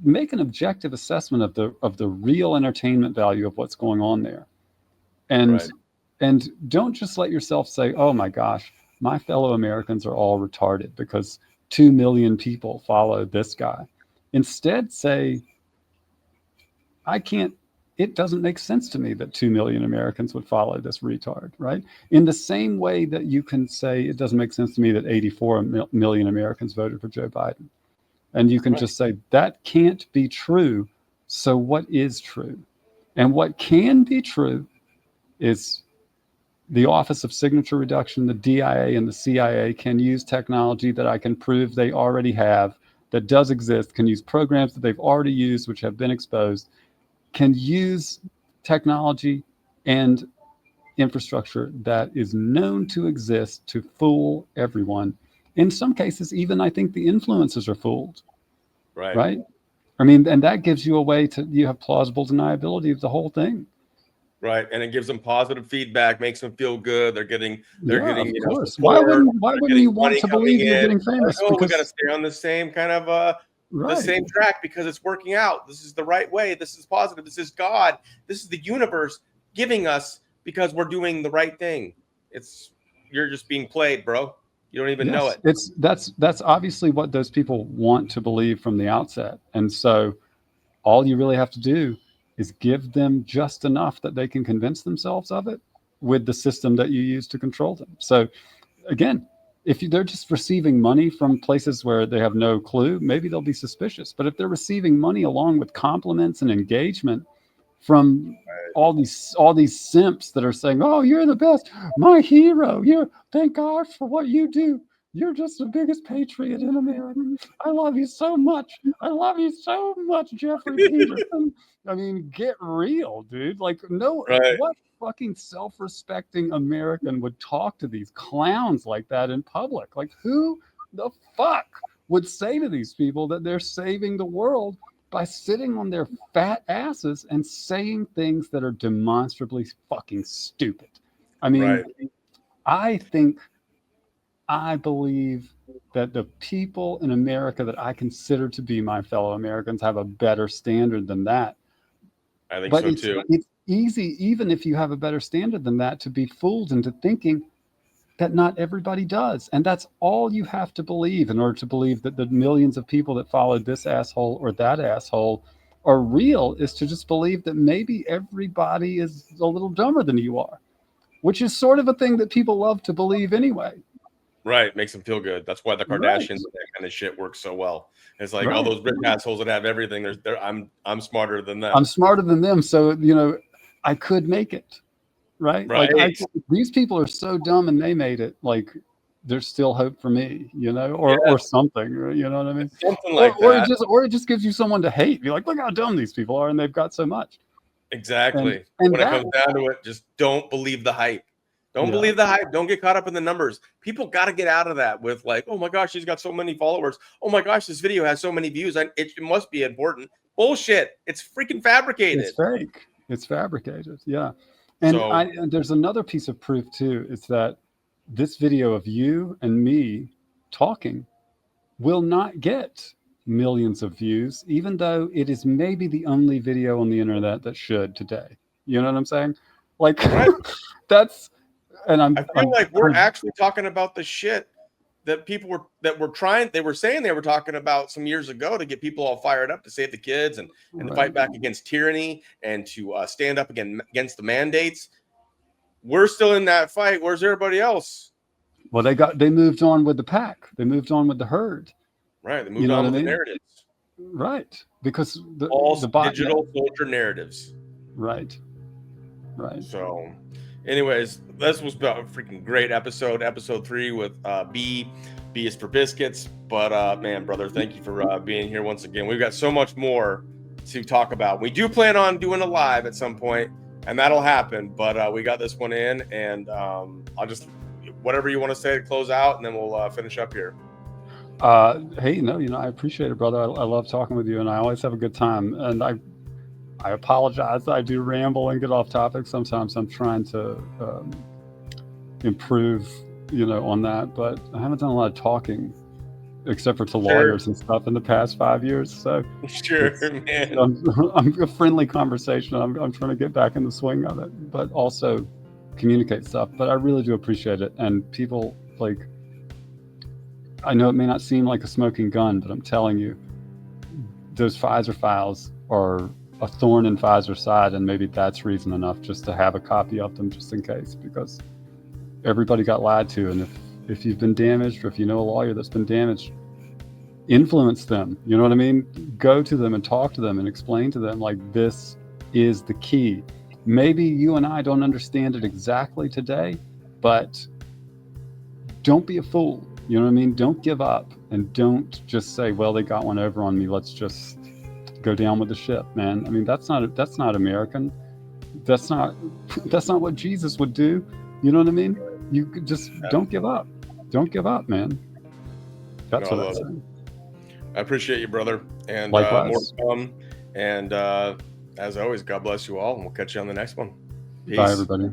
Speaker 2: make an objective assessment of the real entertainment value of what's going on there, and don't just let yourself say, oh my gosh, my fellow Americans are all retarded because 2 million people follow this guy. Instead, say, it doesn't make sense to me that 2 million Americans would follow this retard, right? In the same way that you can say it doesn't make sense to me that 84 million Americans voted for Joe Biden. And you can just say, that can't be true. So what is true? And what can be true is the Office of Signature Reduction, the DIA and the CIA can use technology that I can prove they already have, that does exist, can use programs that they've already used, which have been exposed, can use technology and infrastructure that is known to exist to fool everyone. In some cases, even I think the influencers are fooled. Right? I mean, and that gives you a way you have plausible deniability of the whole thing.
Speaker 1: Right, and it gives them positive feedback, makes them feel good. They're getting,
Speaker 2: of course. Why wouldn't you want to believe you're getting famous?
Speaker 1: Like, we got to stay on the same kind of the same track because it's working out. This is the right way. This is positive. This is God. This is the universe giving us because we're doing the right thing. You're just being played, bro. You don't even know it.
Speaker 2: That's obviously what those people want to believe from the outset. And so all you really have to do is give them just enough that they can convince themselves of it with the system that you use to control them. So again, if they're just receiving money from places where they have no clue, maybe they'll be suspicious. But if they're receiving money along with compliments and engagement from all these simps that are saying, "Oh, you're the best, my hero. Thank God for what you do. You're just the biggest patriot in America. I love you so much. I love you so much, Jeffrey Peterson." I mean, get real, dude. Like, what fucking self-respecting American would talk to these clowns like that in public? Like, who the fuck would say to these people that they're saving the world by sitting on their fat asses and saying things that are demonstrably fucking stupid? I mean, I believe that the people in America that I consider to be my fellow Americans have a better standard than that.
Speaker 1: I think so too.
Speaker 2: It's easy, even if you have a better standard than that, to be fooled into thinking that not everybody does. And that's all you have to believe in order to believe that the millions of people that followed this asshole or that asshole are real, is to just believe that maybe everybody is a little dumber than you are, which is sort of a thing that people love to believe anyway.
Speaker 1: Right, makes them feel good. That's why the Kardashians and that kind of shit works so well. It's like all those rich assholes that have everything. I'm smarter than them.
Speaker 2: I'm smarter than them, so I could make it. Right? Like these people are so dumb and they made it. Like, there's still hope for me, or something. You know what I mean?
Speaker 1: Something like that.
Speaker 2: Or it just gives you someone to hate. Be like, look how dumb these people are, and they've got so much.
Speaker 1: Exactly. And when it comes down to it, just don't believe the hype. Don't believe the hype. Don't get caught up in the numbers. People got to get out of that with like, oh my gosh, she's got so many followers. Oh my gosh, this video has so many views. It must be important. Bullshit. It's freaking fabricated.
Speaker 2: It's fake. It's fabricated. Yeah. And there's another piece of proof too. Is that this video of you and me talking will not get millions of views, even though it is maybe the only video on the internet that should today. You know what I'm saying? Like, that's. And I
Speaker 1: feel like we're actually talking about the shit that people were saying they were talking about some years ago to get people all fired up to save the kids and to fight back against tyranny and to stand up against the mandates. We're still in that fight. Where's everybody else?
Speaker 2: Well, they moved on with the pack. They moved on with the herd.
Speaker 1: Right. They moved on with the narratives.
Speaker 2: Right. Because the
Speaker 1: digital soldier narratives.
Speaker 2: Right.
Speaker 1: So anyways, this was a freaking great episode 3 with B is for Biscuits. But man, brother, thank you for being here once again. We've got so much more to talk about. We do plan on doing a live at some point, and that'll happen. But we got this one in, and I'll just whatever you want to say to close out, and then we'll finish up here.
Speaker 2: Hey, I appreciate it, brother. I love talking with you, and I always have a good time. And I apologize. I do ramble and get off topic. Sometimes I'm trying to improve, on that. But I haven't done a lot of talking, except for to lawyers and stuff in the past 5 years. So
Speaker 1: man,
Speaker 2: I'm a friendly conversation. I'm trying to get back in the swing of it, but also communicate stuff. But I really do appreciate it. And people, like, I know it may not seem like a smoking gun, but I'm telling you, those Pfizer files are a thorn in Pfizer's side, and maybe that's reason enough just to have a copy of them just in case, because everybody got lied to. And if you've been damaged, or if you know a lawyer that's been damaged, influence them. You know what I mean? Go to them and talk to them and explain to them, like, this is the key. Maybe you and I don't understand it exactly today, but don't be a fool. You know what I mean? Don't give up, and don't just say, well, they got one over on me, let's just go down with the ship, man. I mean, that's not American. That's not what Jesus would do. You know what I mean? You just don't give up. Don't give up, man. That's what I say.
Speaker 1: I appreciate you, brother. And more to come. And as always, God bless you all, and we'll catch you on the next one. Peace.
Speaker 2: Bye, everybody.